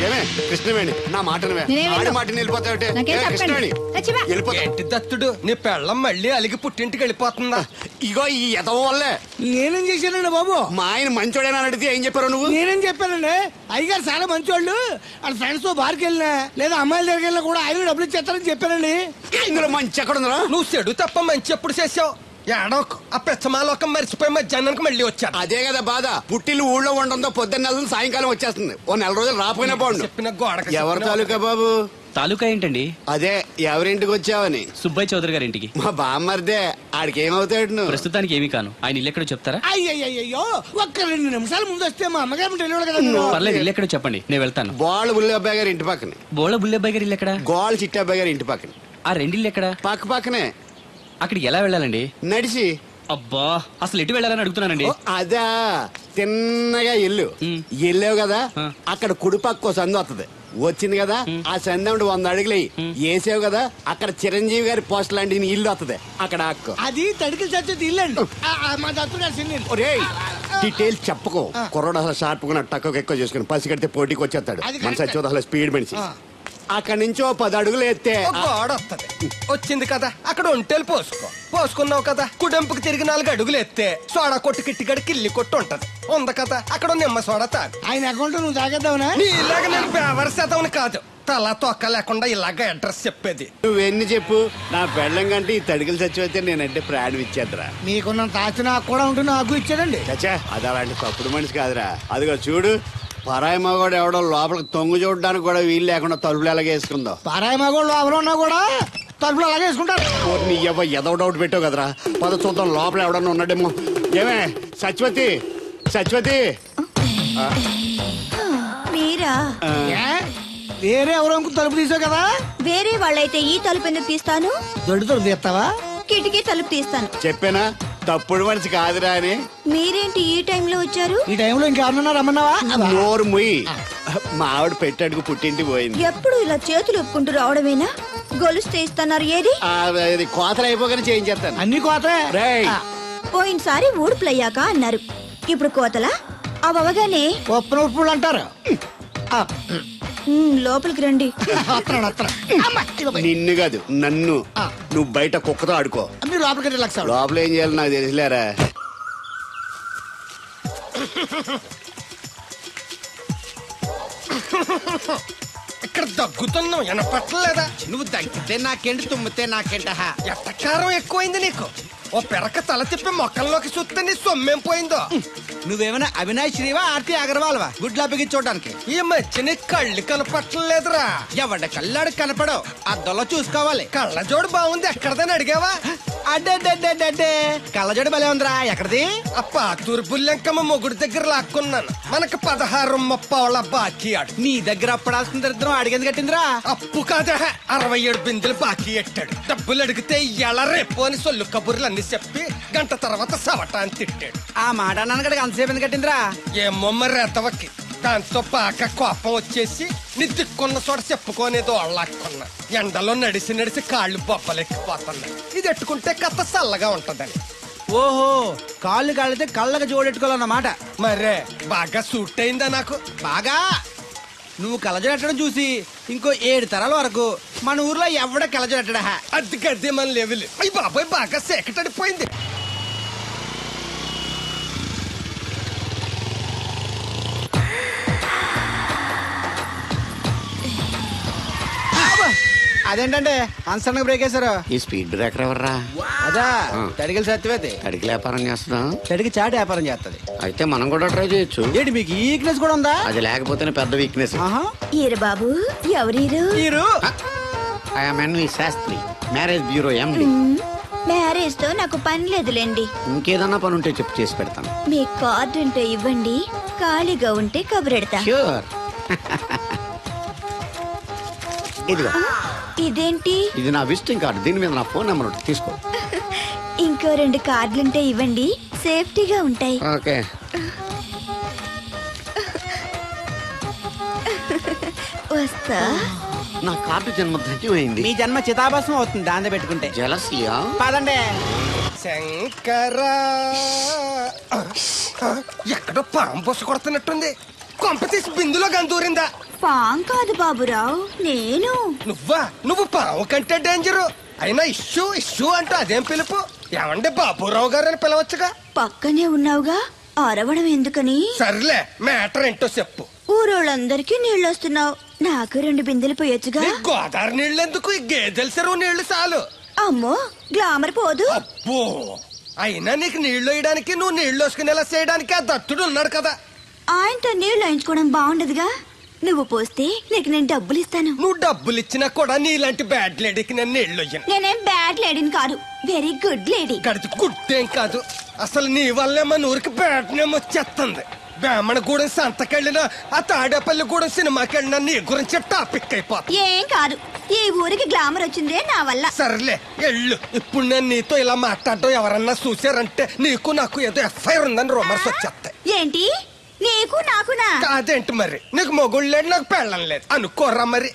ఏమే కృష్ణవేణి నా మాటను ఆడి మాటని వెళ్ళిపోతావుటే కృష్ణవేణి ఏంటి దత్తుడు నీ పెళ్ళం మళ్ళీ అలిగి పుట్టింటికి వెళ్ళిపోతుందా? ఇగో ఈ ఎదవ వల్లే. నేనేం చేశానండి బాబు? మా ఆయన మంచోడేనా అడిగితే ఏం చెప్పారు నువ్వు? నేనేం చెప్పానండి, అయ్యగారు చాలా మంచోళ్ళు, వాళ్ళ ఫ్రెండ్స్ తో బార్కి వెళ్ళినా లేదా అమ్మాయిల దగ్గరికి వెళ్ళినా కూడా ఆయన డబ్బులు ఇచ్చేస్తారని చెప్పానండి. ఇందులో మంచి ఎక్కడ ఉందా? నువ్వు చెడు తప్ప మంచి ఎప్పుడు చేసావు? ఏడోకు ఆ పెచ్చమాలోకం మర్చిపోయి మధ్యాహ్నానికి మళ్ళీ వచ్చాను. అదే కదా బాధ. పుట్టిల్లు ఊళ్ళో ఉండడంతో పొద్దున్న నెల సాయంకాలం వచ్చేస్తుంది. ఓ నెల రోజులు రాపోయినా బాగుండు. చెప్పిన గోడ ఎవరి తాలూకా బాబు? తాలూకా ఏంటండి? అదే ఎవరింటికి వచ్చావని. సుబ్బయ్య చౌదరి గారి ఇంటికి. మా బామ్మర్దే. ఆడికి ఏమవుతాడు నువ్వు? ప్రస్తుతానికి ఏమీ కాను. ఆయన ఇల్లు ఎక్కడో చెప్తారా? అయ్యో ఒక్క 2 నిమిషాల ముందు వస్తే మా అమ్మగారు తెలియదు కదా. పర్లేదు, ఇల్లు ఎక్కడో చెప్పండి, నేను వెళ్తాను. బోళ్ళ బుల్లి అబ్బాయి గారి ఇంటి పక్కనే. బోళ బుల్లెబ్బాయి గారి ఇల్లు ఎక్కడ? గోళ్ళ చిట్టి అబ్బాయి గారి ఇంటి పక్కనే. ఆ రెండిల్లు ఎక్కడ? పక్క పక్కనే. అక్కడికి ఎలా వెళ్ళాలండి? నడిచి. అబ్బా, అసలు ఎటు వెళ్ళాలని అడుగుతున్నానండి. అదా తిన్నగా ఇల్లు వెళ్ళావు కదా, అక్కడ కుడి పక్క సందు వస్తుంది. వచ్చింది కదా, ఆ సందు 100 అడుగులు వేసావు కదా, అక్కడ చిరంజీవి గారి పోస్ట్ లాంటి ఇల్లు వస్తుంది. అక్కడ అక్క అది తడికి చచ్చేది ఇల్లు అండి. మా దత్తు గారు చిన్న డీటెయిల్స్ చెప్పకో. కుర్రోడు అసలు షార్ప్ గా తక్కువ ఎక్కువ చేసుకుని పసి కడితే పోటీకి వచ్చేస్తాడు. మన సచ్చి అసలు స్పీడ్ మనిషి. అక్కడి నుంచి 10 అడుగులు ఎత్తే గోడ వస్తుంది. వచ్చింది కదా, అక్కడ ఒంటేలు పోసుకున్నావు కదా, కుడెంపుకి తిరిగి 4 అడుగులు ఎత్తే సోడా కొట్టు కిట్టిగడి కిల్లి కొట్టు ఉంటది. ఉంది కదా, అక్కడ నిమ్మ సోడా తాగు. ఆయన అకౌంట్ నువ్వు తాగేద్దావునా? నీ ఇలాగ నేను బేవర్ శాతం కాదు, తల తొక్క లేకుండా ఇలాగ అడ్రస్ చెప్పేది. నువ్వెన్ని చెప్పు, నా పెళ్ళం కంటే ఈ తడికలు చచ్చిపోతే నేనంటే ప్రాణం ఇచ్చేద్దరా. మీకున్నంత ఆస్తి నాకు కూడా ఉంటుంది, నాకు ఇచ్చాడండి. చచ్చా, అది అలాంటి తప్పుడు మనిషి కాదురా. అదిగో చూడు, పరాయి మగోడు ఎవడో లోపలికి తొంగు చూడడానికి కూడా వీలు లేకుండా తలుపులు ఎలాగ వేసుకుందో. పరాయి మగోళ్ళు ఎవరు ఉన్నా కూడా తలుపులు అలాగే వేసుకుంటారు. నీ ఏదో డౌట్ పెట్టావు కదరా. పద చూద్దాం లోపల ఎవడన్నా ఉన్నాడేమో. ఏమే సత్యవతి, సత్యవతి మీరా? వేరే ఎవరో తలుపు తీసావు కదా. వేరే వాళ్ళైతే ఈ తలుపు ఎందుకు తీస్తాను? దొడ్డు తలుపు తీస్తావా? కిటికీ తలుపు తీస్తాను. చెప్పానా తప్పుడు మనిషి కాదురా అని. మీరేంటి ఈ టైంలో వచ్చారు? ఈ టైంలో ఇంకెవరన్నా రమ్మన్నావా? నోరు ముయ్యి. మా ఆవిడ పెట్టాడుకు పుట్టింటి పోయింది. ఎప్పుడు ఇలా చేతులు ఒప్పుకుంటూ రావడమేనా? గొలుస్తే ఇస్తున్నారు, ఏది? కోతలు అయిపోగానే చేయించేస్తాను. అన్ని కోతే. పోయినసారి ఊడుపులయ్యాక అన్నారు, ఇప్పుడు కోతలా? అవగానే ఉప్పులు అంటారు. లోపలికి రండి. నిన్ను కాదు నన్ను. నువ్వు బయట కుక్కతో ఆడుకో. మీరు లోపలికి లక్ష. లోపల ఏం చేయాలి నాకు తెలిసిలేరా. ఇక్కడ దగ్గుతున్నావు, వినపట్టలేదా? నువ్వు దగ్గితే నాకేంటి, తుమ్మితే నాకేంట. ఎట్టకారం ఎక్కువైంది నీకు. ఓ పెరక తల తిప్పి మొక్కల్లోకి చూస్తే నీ సొమ్మేం పోయిందో. నువ్వేమైనా అవినాష్ శ్రీవా, ఆర్తి అగర్వాల్వా గుడ్లా బిగించోడానికి? ఈ మధ్య నీ కళ్ళు కనపట్టలేదురా. ఎవడ కళ్ళాడు కనపడవు, అద్దంలో చూసుకోవాలి. కళ్ళజోడు బాగుంది, ఎక్కడదని అడిగావా? అడ్డే కళ్ళజోడు భలే ఉందిరా. ఎక్కడిది? ఆ పాతూరు బుల్లెంకమ్మ మొగుడు దగ్గర లాక్కున్నాను. మనకు 16 బాకీ ఆడు. నీ దగ్గర అప్పడాల్సిన దరిద్రం అడిగింది కట్టిందిరా. అప్పు కాదా, 67 బిందెలు బాకీ ఎట్టాడు. డబ్బులు అడిగితే ఎలా రేపు అని సొల్లు కబుర్లు అన్ని చెప్పి గంట తర్వాత సవటాన్ని తిట్టాడు. ఆ మాట అన్నాను అంతసేపు ఎందుకు కట్టిందిరా? ఏమో మరి ఎతవకి. దాంతో పాక కోపం వచ్చేసి నీ దిక్కున్న చోట చెప్పుకోనేదో అళ్ళాక్కున్నా. ఎండలో నడిసి కాళ్ళు బొబ్బలెక్కిపోతున్నాయి. ఇది ఎట్టుకుంటే కథ చల్లగా ఉంటదని. ఓహో, కాళ్ళు కాళ్ళైతే కళ్ళకి జోడెట్టుకోవాలన్నమాట. మరే బాగా సూట్ అయిందా నాకు? బాగా. నువ్వు కళ్ళజోడెట్టడం చూసి ఇంకో 7 తరాల వరకు మన ఊర్లో ఎవడ కళ్ళజోడెట్టడా. అది గడ్డి మన లెవెల్. అయ్యి బాబాయ్ బాగా సేకటడిపోయింది. అదేంటంటే అన్సన్ బ్రేక్ వేశారు. ఈ స్పీడ్ బ్రేకర్ ఎవర్రా? అదా తడికలు సత్యవేతి. తడికి వ్యాపారం చేస్తున్నాం. తడికి చాటి వ్యాపారం చేస్తది. అయితే మనం కూడా ట్రై చేయొచ్చు. ఏంటి మీకు ఈ వీక్నెస్ కూడా ఉందా? అది లేకపోతేనే పెద్ద వీక్నెస్. ఈరు బాబు, ఎవరీరు? I am Shastri, marriage bureau MD. Marriage తో నాకు పని లేదులేండి. ఇంకేదన్నా పని ఉంటే చెప్పు, చేసి పెడతాను. మీ కార్డు ఉంటే ఇవ్వండి, ఖాళీగా ఉంటే కబురెడతా. ష్యూర్. ఇదిగో. ఇదేంటి? ఇది నా విజిటింగ్ కార్డు. దీని మీద నా ఫోన్ నెంబర్ ఉంటుంది, తీసుకో. ఇంకో 2 కార్డులుంటే ఇవ్వండి, సేఫ్టీగా ఉంటాయి. ఓకే. వస్తా. నా కార్డు జన్మ ధన్యమైంది. మీ జన్మ చితాభస్మం అవుతుంది దాంతో పెట్టుకుంటే. జలసియా? పదండి. శంకరా, ఎక్కడో పాము పొస కొడుతున్నట్టుంది. కొంప తీసి బిందులో గందూరిందా? పాం కాదు బాబురావు, నేను. నువ్వు పావు కంటే డేంజరు. అయినా ఇష్యూ ఇష్యూ అంటూ అదేం పిలుపు? ఏమండి బాబురావు గారు అని పిలవచ్చుగా. పక్కనే ఉన్నావుగా, అరవడం ఎందుకని? సర్లే, మ్యాటర్ ఏంటో చెప్పు. ఊరోళ్ళందరికీ నీళ్ళు వస్తున్నావు, నాకు 2 బిందెలు పోయొచ్చుగా. నీ గోదావరి నీళ్ళు ఎందుకు? ఈ గేదెల చెరువు నీళ్లు చాలు. అమ్మో, గ్లామర్ పోదు. అబ్బో, అయినా నీకు నీళ్లు వేయడానికి, నువ్వు నీళ్లు వేసుకునేలా చేయడానికి ఆ దత్తుడు ఉన్నాడు కదా. ఆయనతో నీళ్లు వేయించుకోవడం బాగుండదుగా. నువ్వు పోస్తే నీకు నేను డబ్బులు ఇస్తాను. నువ్వు డబ్బులు ఇచ్చినా కూడా నీలాంటి బ్యాడ్ లేడీకి నేను నీళ్లు వేయను. నేనేం బ్యాడ్ లేడీని కాదు, వెరీ గుడ్ లేడీ. గడిచి గుడ్డేం కాదు. అసలు నీ వల్లే మన ఊరికి బ్యాడ్ నేమ్ వచ్చేస్తుంది. బ్రాహ్మణగూడెం సంతకెళ్ళినా, ఆ తాడేపల్లిగూడెం సినిమాకెళ్ళినా నీ గురించి టాపిక్ అయిపోతుంది. ఏం కాదు, ఈ ఊరికి గ్లామర్ వచ్చిందే నా వల్ల. సర్లే ఎళ్ళు. ఇప్పుడు నేను నీతో ఇలా మాట్లాడటం ఎవరన్నా చూసారంటే నీకు నాకు ఏదో ఎఫ్ఐఆర్ ఉందని రూమర్స్ వచ్చేస్తాయి. ఏంటి? నీకు నాకునా? కాదేంటి మరి? నీకు మొగుళ్ళు లేడు, నాకు పెళ్ళం లేదు అనుకోరా మరి.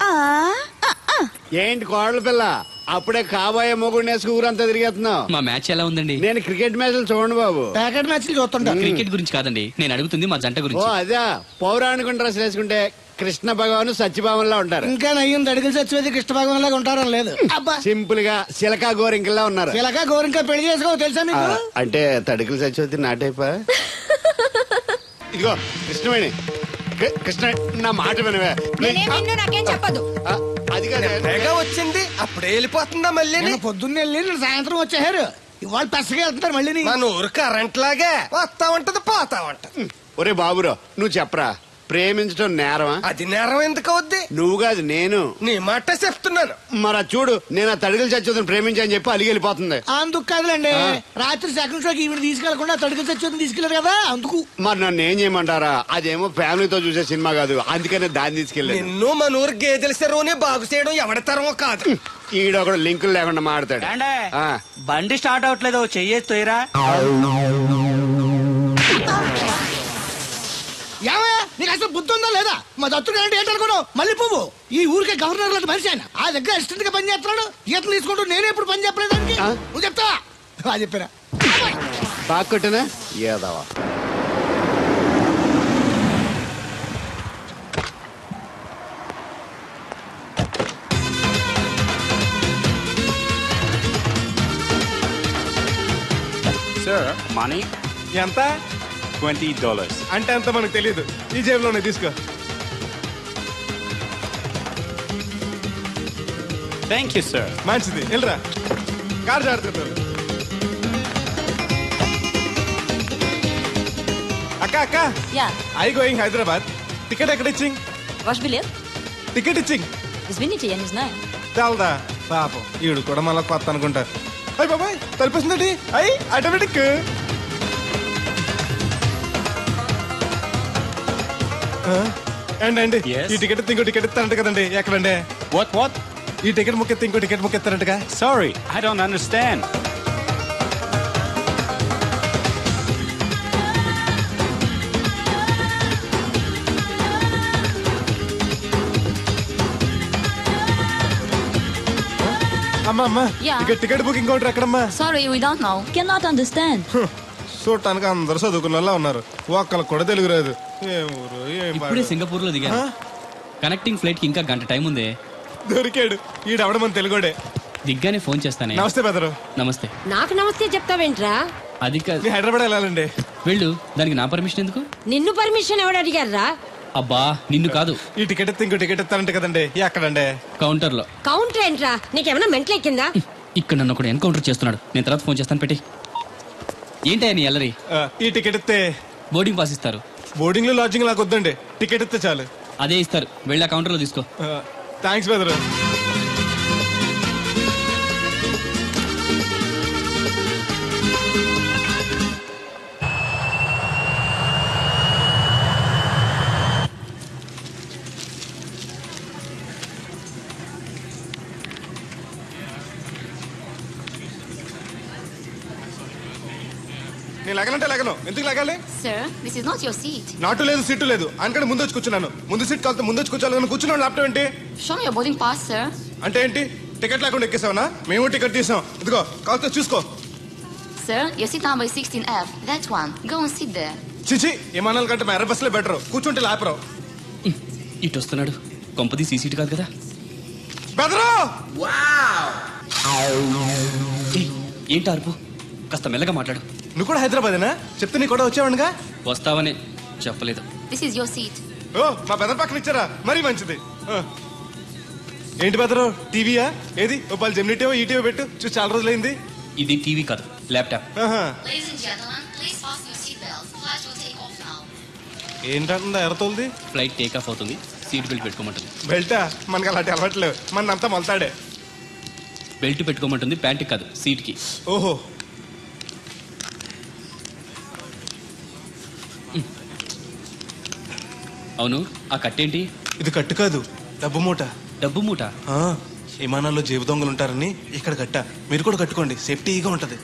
ఏంటి కోడల పిల్ల, అప్పుడే కాబోయే మొగుడిని వేసుకు ఊరంతా తిరిగేస్తున్నావు? మా మ్యాచ్ ఎలా ఉందండి? నేను క్రికెట్ మ్యాచ్లు చూడండి బాబు. ప్యాకెట్ మ్యాచ్లు చూస్తుంటా. క్రికెట్ గురించి కాదండి, నేను అడుగుతుంది మా జంట ఓ గురించి. అదే, పౌరాణిక డ్రెస్ వేసుకుంటే కృష్ణ భగవాన్ సత్యభావంలా ఉంటారు. ఇంకా నయ్యం దడిగిలి చచ్చిపోతే కృష్ణ భగవాన్ లాగా ఉంటారని లేదు. అబ్బా, సింపుల్ గా సిలకా గోరింకల్లా ఉన్నారు. ఇలాగా గోరింకా పెళ్లి చేసుకో తెలుసా మీకు? అంటే తడికలు చచ్చిపోతే నాటైపా. ఇదిగో కృష్ణవేణి, కృష్ణ నా మాట వినవే. నాకేం చెప్పదు. అది కాదు, తెగ వచ్చింది అప్పుడే వెళ్ళిపోతుందా మళ్ళీ? నేను పొద్దున్న వెళ్ళి నేను సాయంత్రం వచ్చేసారు. ఇవాళ పెసగా వెళ్తున్నారు మళ్ళీ. మన ఊరు కరెంట్ లాగే వస్తా ఉంటది పోతా ఉంటది. ఒరే బాబురో, నువ్వు చెప్పరా, ప్రేమించడం నేరమా? అది నేరం ఎందుకు అవుద్ది? నువ్వు కాదు నేను. నీ మాట చెప్తున్నాను. మరి చూడు, నేను ఆ తడికలు చచ్చిపోతుంది ప్రేమించని చెప్పి అలిగి వెళ్ళిపోతుంది. అందుకు కాదులేండి, రాత్రి సెకండ్ షోకి ఈవిడ తీసుకెళ్లకుండా తడికి చచ్చి తీసుకెళ్లారు కదా అందుకు. మరి నన్ను ఏం చేయమంటారా? అదేమో ఫ్యామిలీతో చూసే సినిమా కాదు, అందుకనే దాన్ని తీసుకెళ్ళాను. నిన్ను మన ఊరు గేదెల చెరువుని బాగు చేయడం ఎవరి తరమో కాదు. ఈడొకడు లింకులు లేకుండా మాడతాడు. బండి స్టార్ట్ అవట్లేదు, చెయ్యేస్తోయరా. ఏమయ్యా, నీకు అసలు బుద్ధి ఉందా లేదా? మా దత్తుడు అంటే ఏంటనుకున్నావు? మళ్ళీ పువ్వు ఈ ఊరికే గవర్నర్ లాంటి మనిషి ఆయన. ఆ దగ్గర అసిస్టెంట్ గా పని చేస్తున్నాడు. ఈతలు తీసుకుంటూ నేనే ఎప్పుడు పని చెప్పలేదానికి. నువ్వు చెప్తావా? బాగా చెప్పారా? బాగా కొట్టినా ఏదవా. Sir, money? ఎంత? $20. అంటే అంత మనకు తెలియదు. ఈ జేబులోనే తీసుకో. Thank you, sir. మంచిది, వెళ్ళరా. కార్ జాగ్రత్త. అక్క అక్క, Yeah, I going Hyderabad. Ticket ఎక్కడ ఇచ్చింగ్? wash bill. టికెట్ ఇచ్చింగ్ Is Vinny and is nine. చాలదా? పాపం ఈడు కూడా మళ్ళీ కొత్త అనుకుంటారు. అయ్యి బాబాయ్, తలిపేసిందండి. అయ్యి ఆటోమేటిక్. అండి Yes. ఈ టికెట్ ఇంకో టికెట్ ఇస్తారంట కదండి. ఎక్కడండి? What? ఈ టికెట్ ముక్కెత్తి ఇంకో టికెట్ ముక్కెత్తారంటగా. Sorry, I don't understand. అమ్మా Yeah. ఇక టికెట్ బుకింగ్ కౌంటర్ ఎక్కడమ్మా? Sorry, we don't know. Cannot understand. చూడటానికి అందరు చదువుకున్న వాళ్ళ ఉన్నారు, ఒక్కళ్ళకి కూడా తెలుగు రాదు. ఏ ఊరు ఏం ఇప్పుడే పాడు. సింగపూర్ లో దిగాను. కనెక్టింగ్ ఫ్లైట్ కి ఇంకా గంట టైం ఉంది. దొరికాడు ఈడవడ మన తెలుగుడే. దిగ్గానే ఫోన్ చేస్తానే. నమస్తే బెదరు. నమస్తే. నాకు నమస్తే చెప్తావేంట్రా? అది కాదు, మీ హైదరాబాద్ వెళ్ళాలండి. వెళ్ళు. దానికి నా పర్మిషన్ ఎందుకు? నిన్ను పర్మిషన్ ఎవడు అడిగారా? అబ్బా, నిన్ను కాదు, ఈ టికెట్ ఇస్తే ఇంకో టికెట్ ఇస్తారంట కదండి. ఎక్కడండి? కౌంటర్ లో. కౌంటర్ ఏంట్రా? నీకేమైనా మెంటల్ ఎక్కిందా? ఇక్కడ నన్ను ఒకడు ఎన్కౌంటర్ చేస్తున్నాడు. నేను తర్వాత ఫోన్ చేస్తాను, పెట్టి. ఏంటయ్యా నీ అల్లరి? ఈ టికెట్ ఇస్తే బోర్డింగ్ పాస్ ఇస్తారు. బోర్డింగ్ లో లాడ్జింగ్ నాకు వద్దండి, టికెట్ ఇస్తే చాలు. అదే ఇస్తారు, వెళ్ళి ఆ కౌంటర్ లో తీసుకో. థ్యాంక్స్ బెదరు. నేను లగనంటే లగను. ఎందుకు లగాలి? Sir, this is not your seat. నాటు లేదు, సీటు లేదు. అందుకని ముందు వచ్చి కూర్చున్నాను. ముందు సీట్ కాదు, ముందు వచ్చి కూర్చోాలి. కూర్చున్నాను. ల్యాప్టాప్ ఏంటి? Show me your boarding pass, sir. అంటే ఏంటి? టికెట్ లేకుండా ఎక్కేసావనా? మేము టికెట్ తీసాం. ఇదిగో కాస్త చూసుకో. Sir, your seat number is 16F. That one. Go and sit there. చిచి విమానాల కంటే మా ఎర్ర బస్సులే బెటర్, కూర్చుంటే లాపరావు. ఇటు వస్తున్నాడు, కొంపది సీసీటీ కాదు కదా. బెదరు ఏయ్, ఏంటి అరుపు? కాస్త మెల్లగా మాట్లాడు. నువ్వు కూడా హైదరాబాదేనా? చెప్తే నీ కూడా వచ్చావనుగా. వస్తావనే చెప్పలేదు. This is your seat. ఓ మా బెదర్ పక్కన ఇచ్చారా, మరీ మంచిది. ఏంటి బెదరు, టీవీయా? ఏది ఓ పాలు జెమినిటీవో ఈటీవో పెట్టు, చూసి చాలా రోజులైంది. ఇది టీవీ కాదు, laptop. Ladies and gentlemen, please fasten your seatbelts. Flight will take off now. ఏంటంటుందా ఎర్రతోల్ది? ఫ్లైట్ టేక్ ఆఫ్ అవుతుంది, సీట్ బెల్ట్ పెట్టుకోమంటుంది. బెల్టా? మనకి అలాంటి అలవాట్లేవు, మన అంతా మొలతాడే. బెల్ట్ పెట్టుకోమంటుంది, ప్యాంట్కి కాదు సీట్కి. ఓహో. అవును, ఆ కట్టేంటి? ఇది కట్టు కాదు, డబ్బు మూట. డబ్బు మూట? విమానాల్లో జేబు దొంగలు ఉంటారని ఇక్కడ కట్ట. మీరు కూడా కట్టుకోండి, సేఫ్టీగా ఉంటది.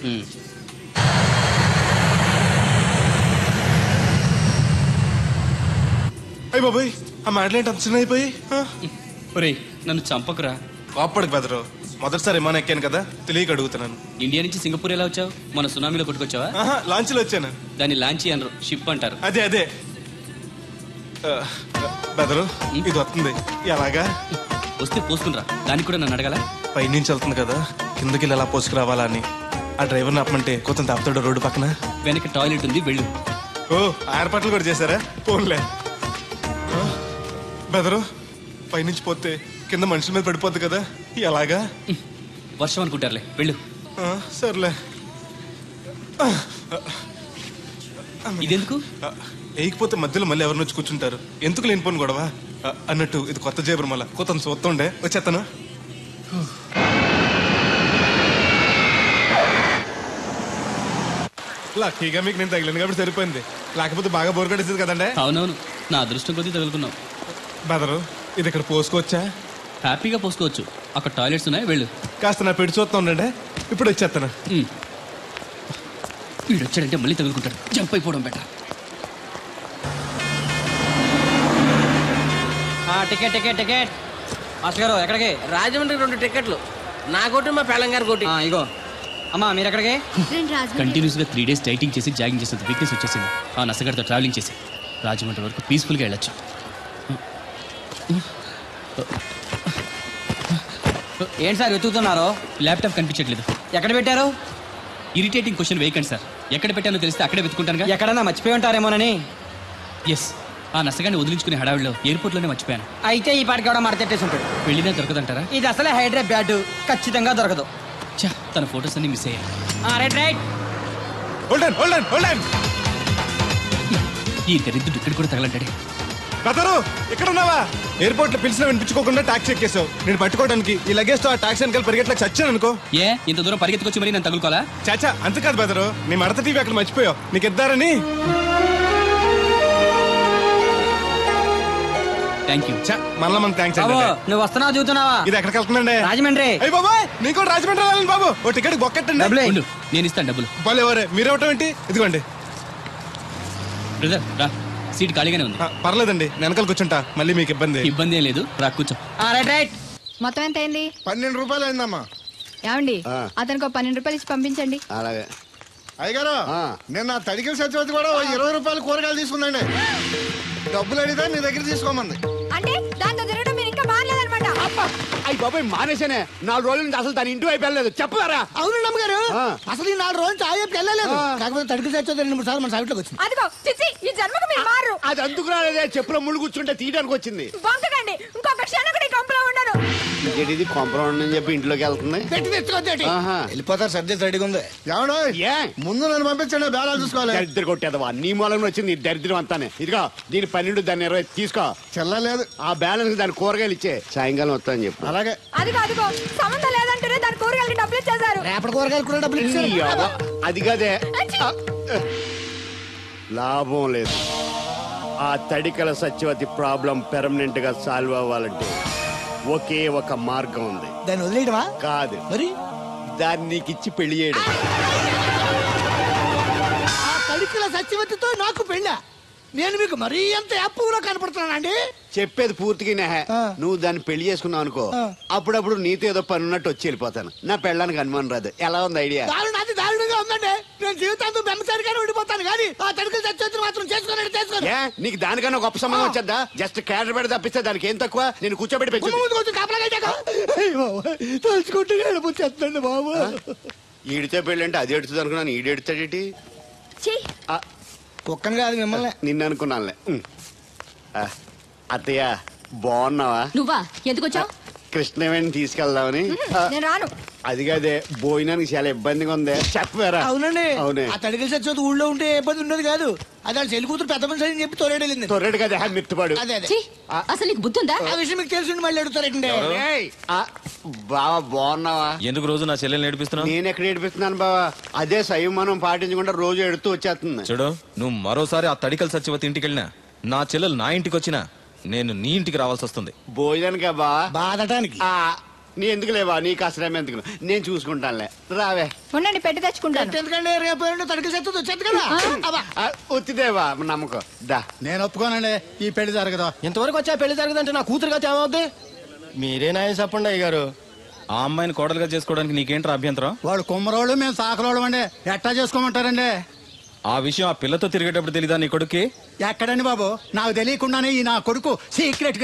అయ్యి బాబాయ్, ఆ మాటలేంటి అంత చిన్న అయిపోయి? ఒరేయ్, నన్ను చంపకురా. కోప్పడికి బెదరు, మొదటిసారి విమానం ఎక్కాను కదా, తెలియక అడుగుతున్నాను. ఇండియా నుంచి సింగపూర్ ఎలా వచ్చావు? మన సునామీలో కొట్టుకొచ్చావా? లాంచ్లో వచ్చాను. దాన్ని లాంచీ అనరు, షిప్ అంటారు. అదే అదే. బెదరు, ఇది వస్తుంది ఎలాగా? వస్తే పోసుకునిరా, దానికి కూడా నన్ను అడగాల? పైనుంచి వెళ్తుంది కదా, కిందకి ఎలా పోసుకురావాలా అని. ఆ డ్రైవర్ని ఆపమంటే కొంత దాపుతాడు రోడ్డు పక్కన. వెనక టాయిలెట్ ఉంది, వెళ్ళు. ఓ, ఏర్పాట్లు కూడా చేశారా? పోన్లే. బెదరు, పైనుంచి పోతే కింద మనుషుల మీద పడిపోద్ది కదా, ఎలాగా? వర్షం అనుకుంటారులే, వెళ్ళు. సర్లే. ఇదెందుకు? వేయకపోతే మధ్యలో మళ్ళీ ఎవరిని వచ్చి కూర్చుంటారు, ఎందుకు లేనిపోను గొడవ అన్నట్టు. ఇది కొత్త జేబురు, మళ్ళా కొత్త చూస్తుండే వచ్చేస్తాను. లక్కీగా మీకు నేను తగిలింది కాబట్టి సరిపోయింది, లేకపోతే బాగా బోర్ కట్టేసింది కదండి. అవునవును, నా అదృష్టం కొద్దీ తగులుకున్నావు. బెదరు, ఇది ఇక్కడ పోసుకోవచ్చా? హ్యాపీగా పోసుకోవచ్చు, అక్కడ టాయిలెట్స్ ఉన్నాయి, వెళ్ళు. కాస్త నా పెట్టి చూస్తా ఉండండి, ఇప్పుడు వచ్చేస్తాను. వీడు వచ్చాడంటే మళ్ళీ తగులుకుంటాడు, జంప్ అయిపోవడం better. Ticket ticket ticket. Master గారు ఎక్కడికి? రాజమండ్రికి 2 టికెట్లు, నా కోటి మా పెళ్ళం గారి కోటి. ఇగో అమ్మా, మీరు ఎక్కడికి? కంటిన్యూస్గా 3 days డైటింగ్ చేసి జాగింగ్ చేసేంత వీక్నెస్ వచ్చేసింది. ఆ నసగడితో ట్రావెలింగ్ చేసి రాజమండ్రి వరకు పీస్ఫుల్గా వెళ్ళొచ్చు. ఏంటి సార్ వెతుకుతున్నారు? ల్యాప్టాప్ కనిపించట్లేదు. ఎక్కడ పెట్టారు? ఇరిటేటింగ్ క్వశ్చన్ వేయకండి సార్, ఎక్కడ పెట్టానో తెలిస్తే అక్కడే వెతుకుంటానుగా. ఎక్కడన్నా మర్చిపోయి ఉంటారేమోనని. ఎస్, ఆ నసగాన్ని వదిలించుకునే హడావిడిలో ఎయిర్పోర్ట్లోనే మర్చిపోయాను. అయితే ఈ పాటికి కూడా మడతెట్టేసి ఉంటాడు. వెళ్ళినా దొరకదంటారా? ఇది అసలే హైదరాబాద్, ఖచ్చితంగా దొరకదు. చా, తన ఫొటోస్ అన్ని మిస్ అయ్యాయి. Right right. ఈ దరిద్రుడు ఇక్కడ కూడా తగలంటాడే. బెదరు, ఇక్కడ ఉన్నావా? ఎయిర్పోర్ట్ లో పిలిచినా వినిపించుకోకుండా టాక్సీ ఎక్కేసావు. నేను పట్టుకోవడానికి ఈ లగేజ్ తో ఆ టాక్సీ వెనకాల పరిగెట్లకు చచ్చాను అనుకో. ఏ, ఇంత దూరం పరిగెత్తుకొచ్చి మరి నేను తగులుకోవాలా? చాచా, అంతకాదు బెదరు, నీ మడత టీవీ అక్కడ మర్చిపోయావు, నీకు ఇద్దారని. Thank you. మళ్ళీ మనకు థ్యాంక్స్ అండి. నువ్వు వస్తున్నావు చూస్తున్నావా? ఇది ఎక్కడికి వెళ్తుందండి? రాజమండ్రి. అయ్యి బాబాయ్, నీకు కూడా రాజమండ్రి వెళ్ళాలి బాబు. ఓ టికెట్ బొక్కెట్టండి. ఉండు, నేను ఇస్తాను డబ్బులు. బాలే ఎవరే, మీరు ఇవ్వటం ఏంటి? ఇదిగోండి. బ్రదర్ రా, సీట్ ఖాళీగానే ఉంది. పర్లేదండి, వెనకాల కూర్చుంటా, మళ్ళీ మీకు ఇబ్బంది. ఇబ్బంది ఏం లేదు, రా కూర్చో. Right right. మొత్తం ఎంత అయింది? 12 రూపాయలు అయిందమ్మా. ఏమండి, అతనికి 12 రూపాయలు ఇచ్చి పంపించండి. అలాగే. అయ్యగారు, నిన్న తడికిల సత్యవతి కూడా 20 రూపాయలు కూరగాయలు తీసుకుందండి. డబ్బులు అడిగితే నీ దగ్గర తీసుకోమంది. అంటే దాంతో తిరగడం మీరు ఇంకా మారలేదన్నమాట. అయ్యి బాబాయ్, మానేశానే. 4 రోజుల నుంచి అసలు దాని ఇంటి వైపు వెళ్ళలేదు. చెప్పారా? అవునండి అమ్మగారు, అసలు ఈ 4 రోజులు చాయకి వెళ్ళలేదు. కాకపోతే తడికిల సత్యవతి 2-3 సార్లు మన సైట్లోకి వచ్చింది. అదిగో చిచ్చి, ఈ జన్మకు మీరు మారు. అది అందుకు రాలేదే, చెప్పులో ముళ్ళు కూర్చుంటే తీయడానికి వచ్చింది. బొంకకండి, ఇంకొక క్షణం కూడా ఈ కంపలో ఉండను. ఇది కాంపౌండ్ అని చెప్పి ఇంట్లోకి వెళ్తుంది. పెట్టి తెచ్చుకోద్దేటి, వెళ్ళిపోతారు. సర్ది రెడీగా ఉంది. ఏమన్నా ముందు నన్ను పంపించండి, బేరాలు చూసుకోవాలి. దరిద్ర కొట్టేదవా, నీ మూలంలో వచ్చింది ఈ దరిద్రం అంతానే. ఇదిగో దీని 12, దాన్ని 20 తీసుకో. చెల్లలేదు. ఆ బ్యాలెన్స్ దాని కూరగాయలు ఇచ్చే, సాయంకాలం వస్తాను చెప్పు. అలాగే. అదిగో అదిగో, సంబంధం లేదంటేనే దాని కూరగాయలకి డబ్బులు ఇచ్చేశారు. రేపటి కూరగాయలు కూడా డబ్బులు ఇచ్చారు. అది కదే, లాభం లేదు. ఆ తడికల సత్యవతి ప్రాబ్లం పెర్మనెంట్ గా సాల్వ్ అవ్వాలంటే ఒకే ఒక మార్గం ఉంది. దాన్ని వదిలేయడమా? కాదు మరి, దాన్ని నీకు ఇచ్చి పెళ్లి చేయడం. ఆ తడికల సత్యవతితో నాకు పెళ్ళ. నేను మీకు మరీ అంత యాప్లో కనపడుతున్నానండి? చెప్పేది పూర్తిగా నెహ. నువ్వు దాన్ని పెళ్లి చేసుకున్నావు అనుకో, అప్పుడప్పుడు నీతో ఏదో పని ఉన్నట్టు వచ్చి వెళ్ళిపోతాను. నా పెళ్ళడానికి అనుమానం రాదు. ఎలా ఉంది ఐడియా? అది దారుణంగా ఉందండి. నేను జీవితాంతం బెమ్మసారిగానే ఉండిపోతాను కానీ ఆ తడికలు చచ్చి మాత్రం చేసుకోను. నీకు దానికన్నా గొప్ప సంబంధం వచ్చేద్దా? జస్ట్ క్యాడర్ పెడితే తప్పిస్తే దానికి ఏం తక్కువ? నేను కూర్చోబెట్టి పెంచు. తలుచుకుంటే ఏడిపోతుందండి బాబు. ఈడితే పెళ్ళి అంటే అది ఎడుతుంది అనుకున్నాను. ఈడు ఎడుతాడేటి? ఒక్కని కాదు మిమ్మల్ని. నిన్ను అనుకున్నానులే. అత్తయ్య బాగున్నావా? నువ్వా? ఎందుకు వచ్చావు? కృష్ణవేణి తీసుకెళ్దామని. నేను రాను. అది కాదే, భోజనానికి చాలా ఇబ్బందిగా ఉంది. చెప్పారా? అవునండి. అవునే. ఆ తడికలు చచ్చి ఊళ్ళో ఉంటే ఏ ఇబ్బంది ఉండదు కాదు. అది వాళ్ళ చెల్లి కూతురు పెద్ద మనిషి అని చెప్పి తోరేడెళ్ళింది. తొర్రెడు కదా మిత్తుపాడు. అదే అదే. అసలు నీకు బుద్ధి ఉందా? ఆ విషయం మీకు తెలిసి మళ్ళీ అడుగుతారండి. బావా బాగున్నావా? ఎందుకు రోజు నా చెల్లెల్ని ఏడిపిస్తున్నావు? నేను ఎక్కడ ఏడిపిస్తున్నాను బావా? అదే సంయమనం పాటించకుండా రోజు ఎడుతూ వచ్చేస్తుంది. చూడు, నువ్వు మరోసారి ఆ తడికల సత్యవతి ఇంటికి వెళ్ళినా, నా చెల్లెలు నా ఇంటికి వచ్చినా, నేను నీ ఇంటికి రావాల్సి వస్తుంది. భోజనానికా బావా? బాధటానికి. నీ ఎందుకు లేవా? నీకు అసలు ఎందుకు? నేను చూసుకుంటానులే. రావే. ఉండండి, పెట్టి తెచ్చుకుంటాను. ఎందుకంటే రేపు తడికలు చచ్చి వచ్చేది కదా. వచ్చిదేవా నమ్మకం. దా. నేను ఒప్పుకోనండి, ఈ పెళ్లి జరగదు. ఇంతవరకు వచ్చా పెళ్లి జరగదంటే నా కూతురుగా ఏమవుద్ది? మీరే నాయ చెప్పండి అయ్య గారు. ఆ అమ్మాయిని కోడలుగా చేసుకోవడానికి నీకేంట్రా అభ్యంతరం? వాడు కుమ్మరోళ్ళు, మేము సాకరోళ్ళు అండి. ఎట్టా చేసుకోమంటారండి? ఆ విషయం ఆ పిల్లతో తిరిగేటప్పుడు తెలీదా నీ కొడుక్కి? ఎక్కడండి బాబు? నాకు తెలియకుండానే ఈ నా కొడుకు సీక్రెట్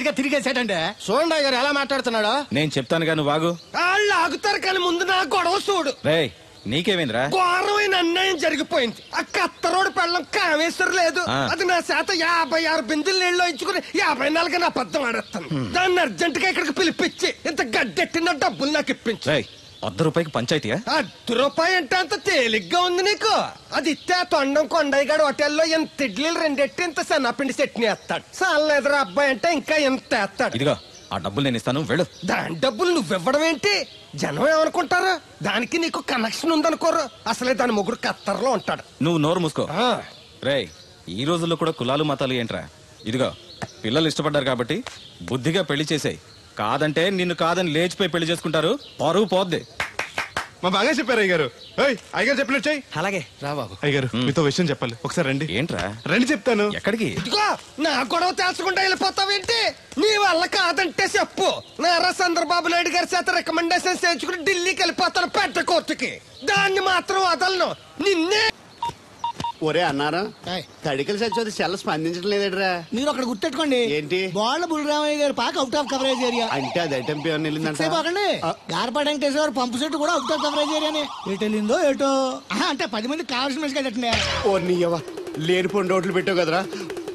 గా తిరిగేసాడండి. చూడండి అయ్య గారు ఎలా మాట్లాడుతున్నాడా. నేను చెప్తానుగా, నువ్వు బాగు. వాళ్ళు ఆగుతారు కానీ ముందు నా గొడవ చూడు. రేయ్, నీకేమైందిరా? ఘోరమైన అన్యాయం జరిగిపోయింది. ఆ కత్తరోడు పెళ్ళం కామేశ్వరం లేదు. అది నా శాత 56 బిందులు నీళ్ళు ఇచ్చుకుని 54 నా అబద్ధం ఆడేస్తాను. దాన్ని అర్జెంట్ గా ఇక్కడికి పిలిపించి ఇంత గడ్డెట్టిన డబ్బులు నాకు ఇప్పించు. ₹100 పంచాయతీయా? ₹100 అంటే అంత తేలిగ్గా ఉంది నీకు? అది ఇస్తే ఆ తొండం కొండయ్యగాడు హోటల్లో ఎంత ఇడ్లీలు రెండెట్టి ఇంత సన్నపిండి చట్నీ వేస్తాడు. సాలేదురా అబ్బాయి అంటే ఇంకా ఎంత వేస్తాడు. ఇదిగో ఆ డబ్బులు నేను ఇస్తాను, వెళ్ళు. దాని డబ్బులు నువ్వివ్వడం ఏంటి? జనం ఏమనుకుంటారు? దానికి నీకు కనెక్షన్ ఉందనుకోరు. అసలే దాని ముగ్గురు కత్తర్లో ఉంటాడు. నువ్వు నోరు మూసుకో. రేయ్, ఈ రోజుల్లో కూడా కులాలు మతాలు ఏంట్రా? ఇదిగో, పిల్లలు ఇష్టపడ్డారు కాబట్టి బుద్ధిగా పెళ్లి చేసేయ్. కాదంటే నిన్ను కాదని లేచిపోయి పెళ్లి చేసుకుంటారు, పరువు పోద్ది. మా బాగా చెప్పారు అయ్యగారు. అయ్యగారు చెప్పినట్టు చెయ్యి. అలాగే రా బాబు. అయ్యగారు మీతో విషయం చెప్పాలి, ఒకసారి రండి. ఏంట్రా? రండి చెప్తాను. ఎక్కడికి? ఇదిగో నా గొడవ తెలుసుకుంటా వెళ్ళిపోతావేంటి? నీ వల్ల కాదంటే చెప్పు. నారా చంద్రబాబు నాయుడు గారి చేత రికమెండేషన్ చేయించుకుని ఢిల్లీకి వెళ్ళిపోతాను పెద్ద కోర్టుకి. దాన్ని మాత్రం వదలను. నిన్నే. ఒరే అన్నారా, తడికలు చచ్చి సెల్ స్పందించడం లేదట్రా. మీరు అక్కడ గుర్తెట్టుకోండి. ఏంటి? బాళ్ళ బుల్రామయ్య గారి పాక అవుట్ ఆఫ్ కవరేజ్ ఏరియా. అంటే అది ఐటమ్ పేరు వెళ్ళిందంటే గార్పాడు వెంకటేశ్వర పంపు సెట్ కూడా అవుట్ ఆఫ్ కవరేజ్ ఏరియానే. ఎటు వెళ్ళిందో ఏటో. అంటే 10 మంది కావాల్సిన మనిషి కదండి. ఓ నీయవా, లేనిపోయిన రోడ్లు పెట్టావు కదరా.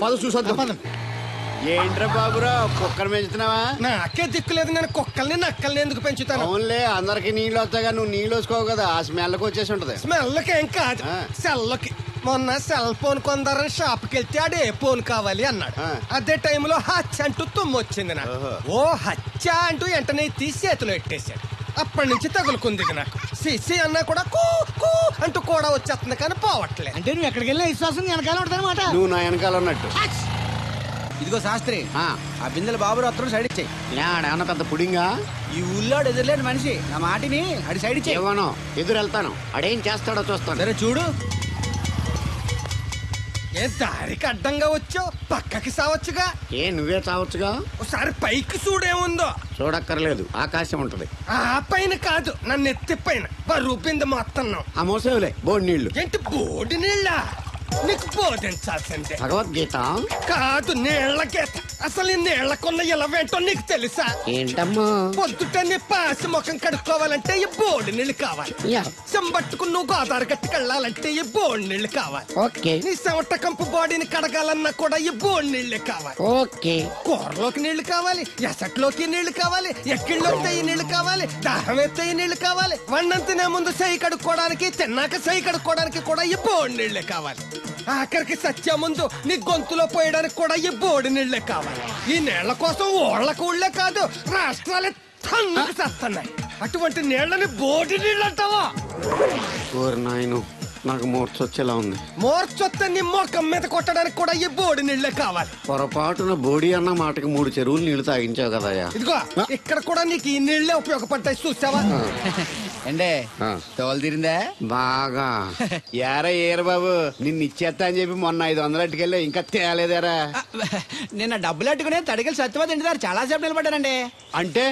పద చూసొద్దాం. పదం. ఏంట్రా బాబురా, కుక్కర్ పెంచుతున్నావా? నాకే దిక్కులేదు, నేను కుక్కల్ని నక్కల్ని ఎందుకు పెంచుతాను? అవునులే, అందరికి నీళ్ళు వస్తాగా, నువ్వు నీళ్ళు వేసుకోవు కదా, ఆ స్మెల్కి వచ్చేసి ఉంటది. స్మెల్కి ఏం కాదు, సెల్కి. మొన్న సెల్ ఫోన్ కొందరని షాప్కి వెళ్తే ఆడు ఏ ఫోన్ కావాలి అన్నాడు. అదే టైంలో హచ్చ అంటూ తుమ్మొచ్చింది నాకు. ఓ హచ్చ అంటూ వెంటనే తీసి చేతిలో ఎట్టేశాడు. అప్పటి నుంచి తగులుకుంది నాకు. సిసి అన్నా కూడా కూ కూ అంటూ కూడా వచ్చేస్తుంది కానీ పోవట్లేదు. అంటే నువ్వు ఎక్కడికి వెళ్ళినా విశ్వాసం వెనకాల ఉంటుందన్నమాట. నువ్వు నా వెనకాల ఉన్నట్టు. ఇదిగో శాస్త్రి, ఆ బిందెల బాబు అత్తరు సైడ్ ఇచ్చాయి. ఏమన్నా పెద్ద పుడింగా? ఈ ఊళ్ళో ఎదురులేని మనిషి నా మాటిని అడి సైడ్ ఇచ్చాయి. ఏమనో ఎదురు వెళ్తాను, అడేం చేస్తాడో చూస్తాను. సరే చూడు. ఏ దారికి అడ్డంగా వచ్చావు, పక్కకి సావచ్చుగా. ఏ నువ్వే చావచ్చుగా. ఒకసారి పైకి చూడేముందో. చూడక్కర్లేదు, ఆకాశం ఉంటది. ఆ పైన కాదు, నన్ను ఎత్తి పైన రూపింది మొత్తం. ఆ మోసేవులే బోడి నీళ్లు. ఏంటి బోడి నీళ్ళ? నీకు బోధించాల్సిందే. భగవద్గీత కాదు, నీళ్ల గీత. అసలు ఈ నీళ్లకున్న ఇలవేంటో నీకు తెలుసా? ఏంటమ్మా? పొద్దుట నీ పాసి ముఖం కడుక్కోవాలంటే ఈ బోడి నీళ్లు కావాలి. చెంబట్టుకుని నువ్వు గోదావరి గట్టుకు వెళ్ళాలంటే ఈ బోడి నీళ్లు కావాలి. నీ చెమట కంపు బాడీని కడగాలన్నా కూడా ఈ బోడి నీళ్లే కావాలి. కూరలోకి నీళ్లు కావాలి, ఎసట్లోకి నీళ్లు కావాలి, ఎక్కిళ్ళలోకి ఈ నీళ్లు కావాలి, దాహం ఎత్తే ఈ నీళ్లు కావాలి. వండం తినే ముందు చెయ్యి కడుక్కోవడానికి, తిన్నాక చెయ్యి కడుక్కోవడానికి కూడా ఈ బోడి నీళ్లే కావాలి. ఆఖరికి సత్య ముందు నీ గొంతులో పోయడానికి కూడా ఈ బోడి నీళ్లే కావాలి. ఈ నీళ్ల కోసం ఓళ్లకు ఊళ్ళే కాదు, రాష్ట్రాలే తన్నుకు చేస్తున్నాయి. అటువంటి నీళ్లని బోడి నీళ్ళు అంటావా? నాయను, నాకు మూర్చొచ్చేలా ఉంది. మోర్చొత్తే నీ మొఖం మీద కొట్టడానికి కూడా ఈ బోడి నీళ్ళే కావాలి. పొరపాటున బోడి అన్న మాటకి 3 చెరువులు నీళ్లు తాగించావు కదయ్యా. ఇదిగో ఇక్కడ కూడా నీకు ఈ నీళ్ళే ఉపయోగపడతాయి చూసావా? అండే తోలు తీరిందా బాగా. ఏరా ఏరు బాబు, నిన్ను ఇచ్చేస్తా అని చెప్పి మొన్న 500 అట్టుకెళ్ళి ఇంకా తేలేదారా? నిన్న డబ్బులు అట్టుకునే తడికెళ్ళి సత్యవతి ఇంటి దగ్గర చాలా సేపు నిలబడ్డానండి. అంటే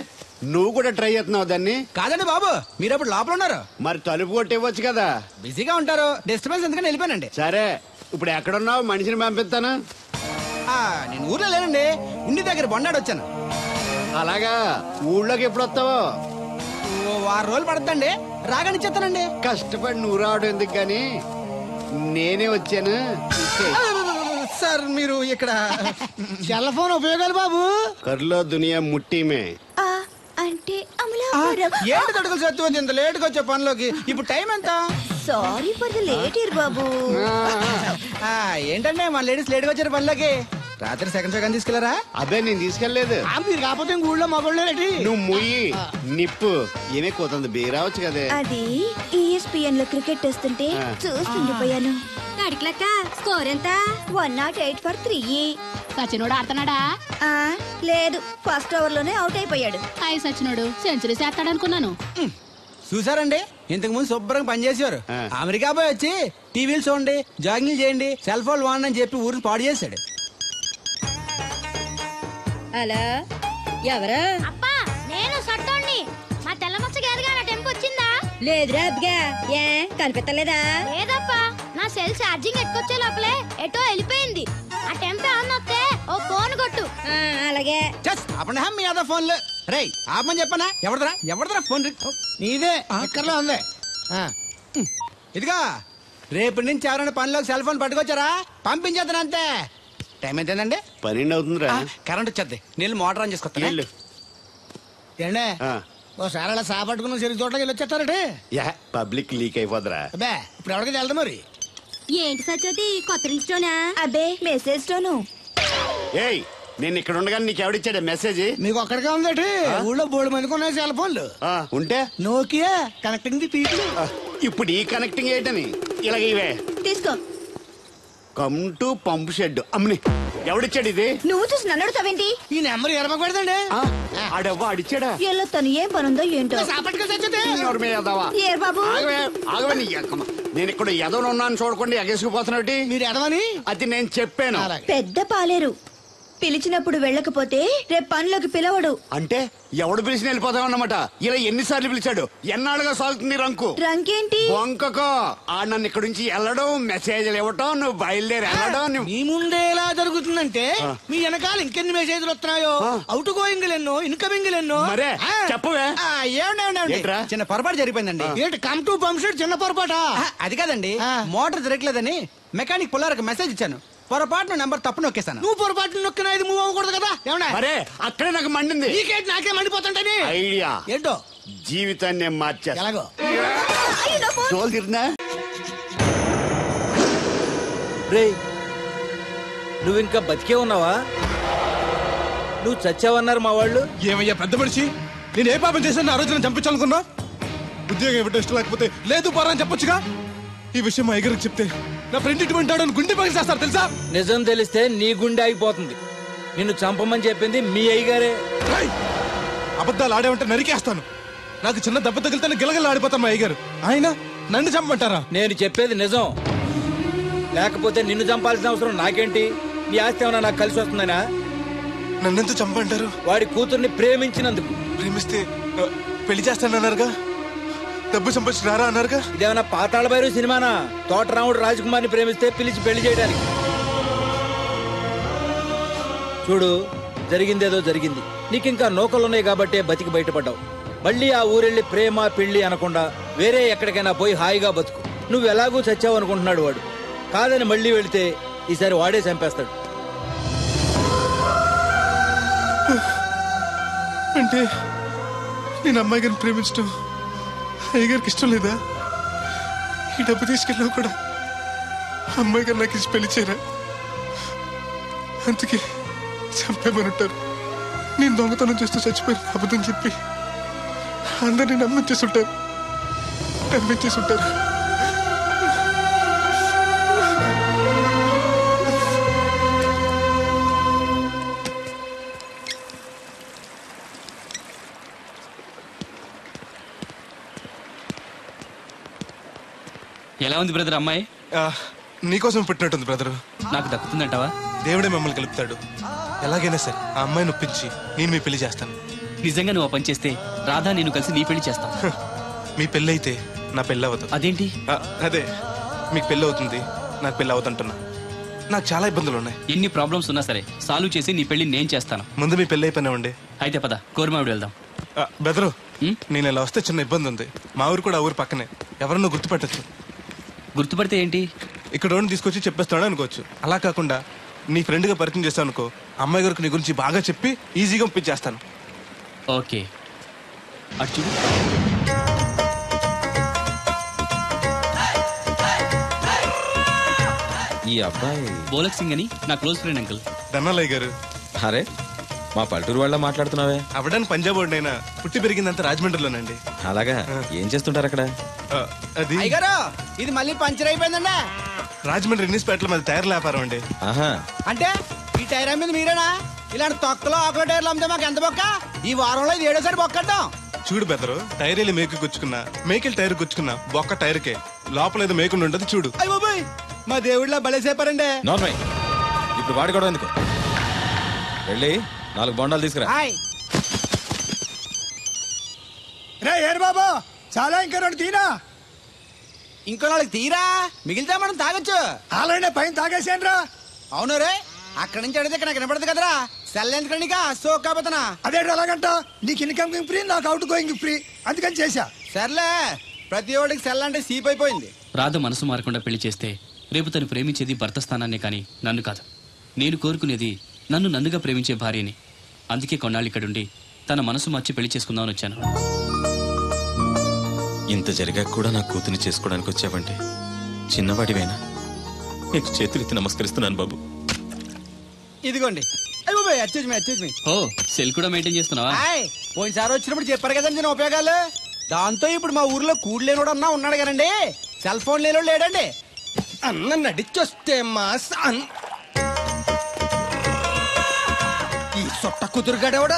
నువ్వు కూడా ట్రై చేస్తున్నావు దాన్ని? కాదండి బాబు, మీరు అప్పుడు లోపల ఉన్నారు. మరి తలుపు కొట్టి ఇవ్వచ్చు కదా. బిజీగా ఉంటారు, డిస్టర్బెన్స్ ఎందుకని వెళ్ళిపోయానండి. సరే, ఇప్పుడు ఎక్కడున్నావు? మనిషిని పంపిస్తాను. నేను ఊర్లో లేనండి, ఇంటి దగ్గర బొండాడు వచ్చాను. అలాగా, ఊళ్ళోకి ఎప్పుడు వస్తావో? 6 రోజులు పడుతుందండి, రాగానే చెప్తానండి. కష్టపడి నువ్వు రావడం ఎందుకు గాని నేనే వచ్చాను. సార్ మీరు ఇక్కడ సెల్ ఫోన్ ఉపయోగాలు బాబు. కర్లో దునియా ముట్టిమే అంటే ఏంటి తడుకులు సత్యవతి ఇంత లేట్ గా వచ్చే పనిలోకి? ఇప్పుడు టైం ఎంత? సారీ ఫర్ ద లేట్ ఇయర్ బాబు. ఏంటంటే మా లేడీస్ లేట్ గా వచ్చారు పనిలోకి. రాత్రి సెకండ్ సెకండ్ తీసుకెళ్లారా? అదే నేను తీసుకెళ్లేదు. మీరు కాకపోతే ఊళ్ళో మగోళ్ళేటి. నువ్వు ముయ్యి నిప్పు ఏమే కోతుంది బీరావచ్చు కదే. అది ESPN లో క్రికెట్ వస్తుంటే చూస్తుండిపోయాను. అడిక్లక్క స్కోర్ ఎంత? 108 for 3. సచినోడు ఆడుతున్నాడా? లేదు, ఫస్ట్ ఓవర్ లోనే అవుట్ అయిపోయాడు. సచినోడు సెంచరీ చేస్తాడనుకున్నాను. చూసారండి, ఇంతకు ముందు శుభ్రంగా పనిచేసేవారు. అమెరికా పోయి వచ్చి టీవీలు చూడండి, జాగింగ్ చేయండి, సెల్ ఫోన్ వాడండి అని చెప్పి ఊరిని పాడు చేశాడు. హలో, ఎవరు? అప్పా, నేను సట్టోణ్ణి. మా తెల్లమచ్చ గారిగా నా టెంపు వచ్చిందా? లేదురా అబ్బగా, ఏ కనిపెట్టలేదా? లేదప్పా, నా సెల్ ఛార్జింగ్ ఎక్కొచ్చే లోపలే ఎటో వెళ్ళిపోయింది. ఆ టెంపు ఏమన్నా వస్తే ఓ ఫోన్ కొట్టు. అలాగే. మీ అదా ఫోన్లు రే ఆపని చెప్పనా? ఎవరిదరా ఫోన్? నీదే, ఎక్కర్లో ఉంది. ఇదిగా రేపటి నుంచి ఎవరైనా పనిలోకి సెల్ ఫోన్ పట్టుకొచ్చారా పంపించేద్దాను అంతే. టైం ఎంతేందండి? 12 అవుతుందిరా. కరెంట్ వచ్చేది, నీళ్ళు మోటార్ ఆన్ చేసుకొస్తా. ఏండే ఓసారి అలా సాపట్టుకున్న సరి చోట్లకి వెళ్ళి వచ్చేస్తారటే. Public leak అయిపోద్రా. అబ్బే, ఇప్పుడు ఎవరికి వెళ్దాం మరి? ఏంటి సత్యవతి, కొత్త రింగ్స్టోనా? అబ్బే, మెసేజ్ తోను. ఏయ్, నేను ఇక్కడ ఉండగానే నీకు ఎవడిచ్చాడే మెసేజ్? మీకు ఒక్కడిగా ఉందటి? ఊళ్ళో 3 మందికి ఉన్నాయి సెల్ ఫోన్లు. ఉంటే నోకియా కనెక్టింగ్ ది పీపుల్. ఇప్పుడు ఈ కనెక్టింగ్ ఏంటని ఇలాగ ఇవే తీసుకో. Come to pump shed. అమ్మని ఎవడిచ్చాడు ఇది? నువ్వు చూసి నన్ను అడుగుతావేంటి? ఈ నెంబర్ ఎరమకూడదండి. ఆడవ్వ అడిచాడా? ఎలా తను ఏం పనుందో ఏంటో. ఏర్ బాబు, ఆగవే నీ ఎక్కమ్మ. నేను ఇక్కడ ఎదవను ఉన్నాను చూడకుండా ఎగేసుకుపోతున్నట్టు. మీరు ఎదవని అది నేను చెప్పాను. పెద్ద పాలేరు. పిలిచినప్పుడు వెళ్ళకపోతే రేపు పనిలోకి పిలవడు. అంటే ఎవడు పిలిచిన వెళ్ళిపోతావు అన్నమాట. ఇలా ఎన్నిసార్లు పిలిచాడు? ఎన్నాళ్ళుగా సాగుతుంది రంకు. రంకేంటి? వంకకో. ఆ నన్ను ఇక్కడ నుంచి వెళ్ళడం, మెసేజ్లు ఇవ్వటం, నువ్వు బయలుదేరి వెళ్ళడం. మీ ముందే ఎలా జరుగుతుందంటే మీ వెనకాల ఇంకెన్ని మెసేజ్లు వస్తున్నాయో. అవుట్ గోయింగ్ ఎన్నో, ఇన్కమింగ్ ఎన్నో. మరే చెప్పవే. చిన్న పొరపాటు జరిగిపోయిందండి. ఏంటి కమ్ టు పంప్ షెడ్ చిన్న పొరపాట? అది కాదండి, మోటార్ తిరగలేదని మెకానిక్ పుల్లారకు మెసేజ్ ఇచ్చాను. పొరపాటున నెంబర్ తప్పు నొక్కేశాను. నువ్వు పొరపాటు నొక్కినా ఇది మూవ్ అవ్వకూడదు కదా. ఏమన్నా మరే అక్కడే నాకు మండింది. నీకేంటి నాకే మండిపోతుంటని ఐడియా ఏంటో జీవితాన్ని మార్చా. ఎలాగో తోలు తిరిగినా రే, నువ్వు ఇంకా బతికే ఉన్నావా? నువ్వు చచ్చావన్నారు మా వాళ్ళు. ఏమయ్యా పెద్ద మనిషి, నేను ఏ పాపం చేశాను? ఆ రోజు నేను చంపించాలనుకున్నా. ఉద్యోగం ఇవ్వడం ఇష్టం లేకపోతే లేదు పోరా అని చెప్పొచ్చుగా. ఈ విషయం మా అయ్యగారికి చెప్తే నా ఫ్రెండ్ ఇటువంటి వాడు గుండె పగిలి చేస్తారు తెలుసా? నిజం తెలిస్తే నీ గుండె ఆగిపోతుంది. నిన్ను చంపమని చెప్పింది మీ అయ్యగారే. అబద్ధాలు ఆడేమంటే నరికేస్తాను. నాకు చిన్న దెబ్బ తగిలితే గిలగల ఆడిపోతాను మా అయ్యగారు. ఆయన నన్ను చంపమంటారా? నేను చెప్పేది నిజం. లేకపోతే నిన్ను చంపాల్సిన అవసరం నాకేంటి? నీ ఆస్తి ఏమన్నా నాకు కలిసి వస్తుందనా? నన్నెంత చంపంటారు? వాడి కూతుర్ని ప్రేమించినందుకు. ప్రేమిస్తే పెళ్లి చేస్తానన్నారుగా, డబ్బు సంపాదించి రారా అన్నారుగా. ఇదేమన్నా పాతాళ భైరవ సినిమానా? తోటరాముడు రాజకుమార్ని ప్రేమిస్తే పిలిచి పెళ్లి చేయడానికి. చూడు, జరిగిందేదో జరిగింది. నీకింకా నౌకలున్నాయి కాబట్టే బతికి బయటపడ్డావు. మళ్ళీ ఆ ఊరెళ్ళి ప్రేమ పెళ్లి అనకుండా వేరే ఎక్కడికైనా పోయి హాయిగా బతుకు. నువ్వు ఎలాగూ చచ్చావు అనుకుంటున్నాడు వాడు. కాదని మళ్ళీ వెళితే ఈసారి వాడే చంపేస్తాడు. అంటే నేను అమ్మాయి గారిని ప్రేమించడం అయ్యగారికి ఇష్టం లేదా? ఈ డబ్బు తీసుకెళ్ళినా కూడా అమ్మాయి గారు నాకు ఇచ్చి పెళ్లి చేయరా? అందుకే చంపేమని ఉంటారు. నేను దొంగతనం చేస్తూ చచ్చిపోయిన అబద్ధం చెప్పి అందరినీ నమ్మించేస్తుంటారు. ఎలా ఉంది బ్రదర్ అమ్మాయి? నీకోసం పుట్టినట్టుంది బ్రదరు. నాకు దక్కుతుందంటావా? దేవుడే మమ్మల్ని కలుపుతాడు. ఎలాగైనా సరే ఆ అమ్మాయిని ఒప్పించి నేను మీ పెళ్లి చేస్తాను. నిజంగా నువ్వు ఆ పని చేస్తే రాధా నేను కలిసి నీ పెళ్లి చేస్తాం. మీ పెళ్ళి అయితే నా పెళ్ళి అవ్వదు. అదేంటి? అదే మీకు పెళ్ళి అవుతుంది, నాకు పెళ్ళి అవుతుంటున్నా. నాకు చాలా ఇబ్బందులు ఉన్నాయి. ఎన్ని ప్రాబ్లమ్స్ ఉన్నా సరే సాల్వ్ చేసి నీ పెళ్లి నేను చేస్తాను. ముందు మీ పెళ్ళి అయిపోయినామండి. అయితే పద కోరమావిడి వెళ్దాం. బెదరు, నేను ఇలా వస్తే చిన్న ఇబ్బంది ఉంది. మా ఊరు కూడా ఆ ఊరు పక్కనే, ఎవరన్నా గుర్తుపట్టచ్చు. గుర్తుపడితే ఏంటి? ఇక్కడ తీసుకొచ్చి చెప్పేస్తాడు అనుకోవచ్చు. అలా కాకుండా నీ ఫ్రెండ్గా పరిచయం చేస్తాను అనుకో, అమ్మాయి గారికి నీ గురించి బాగా చెప్పి ఈజీగా పంపించేస్తాను. ఓకే, అటు చూడు. ఈ అబ్బాయి బోలక్ సింగ్ అని నా క్లోజ్ ఫ్రెండ్ అంకుల్. ధనాలయ్య గారు. అరే, మా పల్లెటూరు వాళ్ళ మాట్లాడుతున్నావే? అవడానికి పంజాబ్ వాడినైనా పుట్టి పెరిగిందంతా రాజమండ్రిలోనండి. అలాగా? ఏం చేస్తుంటారు అక్కడ? అది అయ్యగారు, ఇది మళ్ళీ పంచర్ అయిపోయిందండి. రాజమండ్రి ఇన్నిస్పేటలో మాది టైర్ల వ్యాపారం అండి. అంటే ఈ టైర్ అమ్మింది మీరేనా? ఇలాంటి తొక్కలో ఆకుల టైర్లు అమ్మితే మాకు ఎంత బొక్క? ఈ వారంలో ఇది 7వ సారి బొక్కడ్డాం. చూడు బెదరు, టైర్లు మేకు గుచ్చుకున్నా, మేకిల్ టైర్ గుచ్చుకున్నా బొక్క టైర్కే, లోపల ఏదో మేకుండా ఉంటది చూడు. అయ్య బాబాయ్, మా దేవుడిలా బలేసేపారండి. నార్మల్, ఇప్పుడు వాడి కూడా ఎందుకు? వెళ్ళి 4 బొండాలు తీసుకురా. రే ఏరు బాబా, చాలా ఇంకా 2 తీరా. ఇంకో 4 తీరా, మిగిలితే మనం తాగొచ్చు. ఆల్రెడీ పైన తాగేసాను రా. అవును రే, అక్కడి నుంచి అడిగితే ఇక్కడ వినపడదు కదరా. సెల్ ఎందుకండి సో కాబోతున్నా. అదే అలాగంట, నీకు ఇన్కమ్ ఫ్రీ, నాకు అవుట్ గోయింగ్ ఫ్రీ, అందుకని చేశా. సర్లే, ప్రతి ఒడికి సెల్ అంటే సీప్ అయిపోయింది. రాధ మనసు మారకుండా పెళ్లి చేస్తే రేపు తను ప్రేమించేది భర్త స్థానాన్నే కానీ నన్ను కాదు. నేను కోరుకునేది నన్ను నన్నుగా ప్రేమించే భార్యని. అందుకే కొన్నాళ్ళు ఇక్కడుండి తన మనసు మార్చి పెళ్లి చేసుకుందామని వచ్చాను. ఇంత జరిగా కూడా నా కూతుని చేసుకోవడానికి వచ్చావంటే చిన్నవాడివేనా? నీకు చేతులెత్తి నమస్కరిస్తున్నాను బాబు. ఇదిగోండి. అయ్య బాబాయ్, అచ్చేజ్ మీ. ఓ, సెల్ కూడా మెయింటైన్ చేస్తున్నావా? పోయినసారి వచ్చినప్పుడు చెప్పారు కదండి నేను ఉపయోగాలు. దాంతో ఇప్పుడు మా ఊర్లో కూడు లేనోడు అన్నా ఉన్నాడు కదండి, సెల్ ఫోన్ లేనోడు లేడండి. అన్న నడిచొస్తే మాస్ ఈ సొట్ట కుదురుగాడేవాడు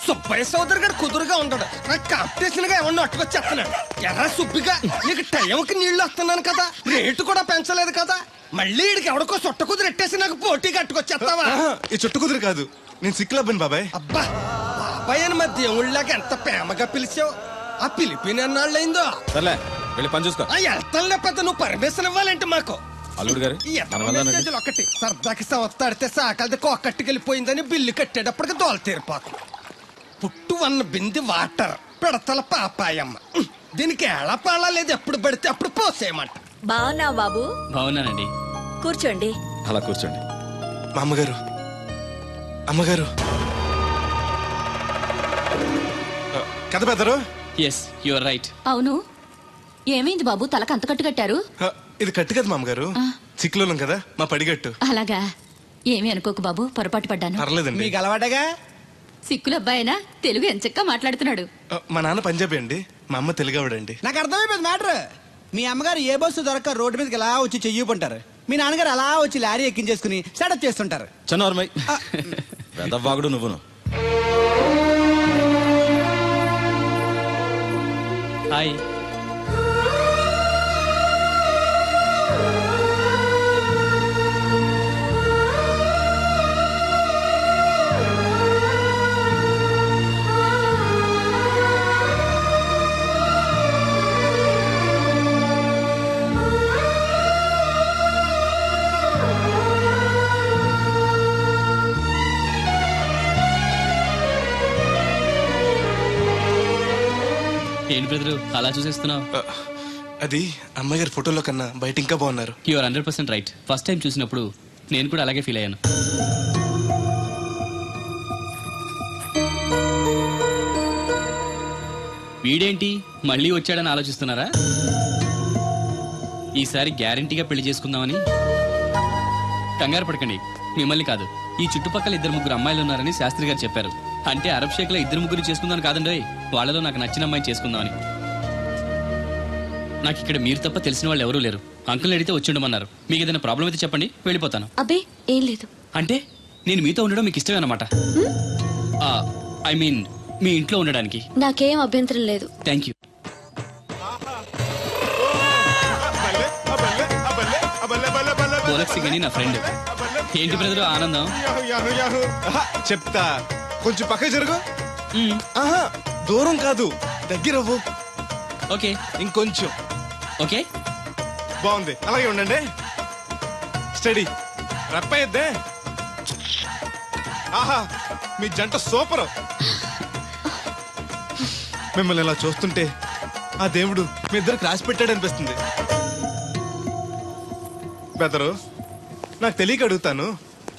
సుబ్బయ్య సోదరు గారు కుదురుగా ఉండడు. నాకు కాంపిటీషన్ గా ఏమన్నా అట్టుకొచ్చేస్తున్నాడు. ఎర్ర సుబ్బిగా నీకు టైంకి నీళ్లు వస్తున్నాను కదా, రేటు కూడా పెంచలేదు కదా, మళ్ళీ ఇడికి ఎవడికో సొట్ట కుదురు ఎట్టేసి నాకు పోటీ కట్టుకొచ్చేస్తావా? ఈ చుట్టు కుదురు కాదు, నేను సిక్కులబ్బాను బాబాయ్. అబ్బా, బాబాయ్ అని మా దేవుళ్ళకి ఎంత ప్రేమగా పిలిచావు. ఆ పిలిపిన ఎన్నాళ్ళైందో. సర్లే, వెళ్ళి పని చూసుకో. వెళ్తాను లేకపోతే నువ్వు పర్మిషన్ ఇవ్వాలంటే మాకు. అల్లుడు గారు, ఒకటి సరదాకి సంవత్సరాడితే సాకలది కోకట్టుకెళ్ళిపోయిందని బిల్లు కట్టేటప్పటికి దోల తీరిపోకు. పుట్టు 1 బింది వాటర్ పిడతల పాపాయమ్మ. దీనికి ఏళ పాళ లేదు, ఎప్పుడు పడితే అప్పుడు పోసేయమంట. బావునా బాబు? బావున్నానండి. కూర్చోండి. అలా కూర్చోండి. మా అమ్మగారు, అమ్మగారు కథ పెద్దరు. Yes, you are right. అవును, ఏమైంది బాబు? తలకు అంత కట్టు కట్టారు? ఇది కట్టు కదా మామగారు, చిక్కులోలం కదా మా పడిగట్టు. అలాగా, ఏమీ అనుకోకు బాబు, పొరపాటు పడ్డాను. పర్లేదండి. మీకు అలవాటగా. సిక్కుల అబ్బాయినా తెలుగు ఎంచక్కా మాట్లాడుతున్నాడు. మా నాన్న పంజాబీ అండి, మా అమ్మ తెలుగావిడండి. నాకు అర్థమైపోయింది మ్యాటర్. మీ అమ్మగారు ఏ బస్సు దొరక్క రోడ్డు మీదకి ఎలా వచ్చి చెయ్యిపుంటారు, మీ నాన్నగారు అలా వచ్చి లారీ ఎక్కించేసుకుని సెటప్ చేస్తుంటారు. చన్నోర్మై, వెదవ్వాగుడు నువ్వును. హాయ్. ఏంటి బ్రదరు అలా చూసేస్తున్నావు? అది అమ్మాయి గారి ఫోటోలో కన్నా బయట ఇంకా బాగున్నారు. You are 100% right. First time చూసినప్పుడు నేను కూడా అలాగే ఫీల్ అయ్యాను. వీడేంటి మళ్ళీ వచ్చాడని ఆలోచిస్తున్నారా? ఈసారి గ్యారంటీగా పెళ్లి చేసుకుందామని. కంగారు పడకండి, మిమ్మల్ని కాదు, ఈ చుట్టుపక్కల 2-3 అమ్మాయిలు ఉన్నారని శాస్త్రి గారు చెప్పారు. అంటే అరబ్ షేక్ లో 2-3 చేసుకుందామని కాదండి, వాళ్ళలో నాకు నచ్చిన అమ్మాయి చేసుకుందామని. నాకు ఇక్కడ మీరు తప్ప తెలిసిన వాళ్ళు ఎవరూ లేరు. అంకుల్ని అడిగితే వచ్చి ఉండమన్నారు. మీకు ఏదైనా ప్రాబ్లం అయితే చెప్పండి, వెళ్ళిపోతాను. అబ్బే ఏం లేదు. అంటే నేను మీతో ఉండడం మీకు ఇష్టమే అన్నమాట? ఐ మీన్ మీ ఇంట్లో ఉండడానికి. నాకేం అభ్యంతరం లేదు. Thank you. గోలక్ సింగ్ అని నా ఫ్రెండ్. ఏంటి బ్రదర్ ఆనందం? చెప్తా, కొంచెం పక్క జరుగు. ఆహా, దూరం కాదు, దగ్గర అవ్వు. ఓకే, ఇంకొంచెం. ఓకే, బాగుంది, అలాగే ఉండండి. స్టడీ, రప్పయ్యద్దే. ఆహా, మీ జంట సూపర్. మిమ్మల్ని ఇలా చూస్తుంటే ఆ దేవుడు మీ ఇద్దరికి రాసి పెట్టాడు అనిపిస్తుంది. బెదరు, నాకు తెలియక అడుగుతాను,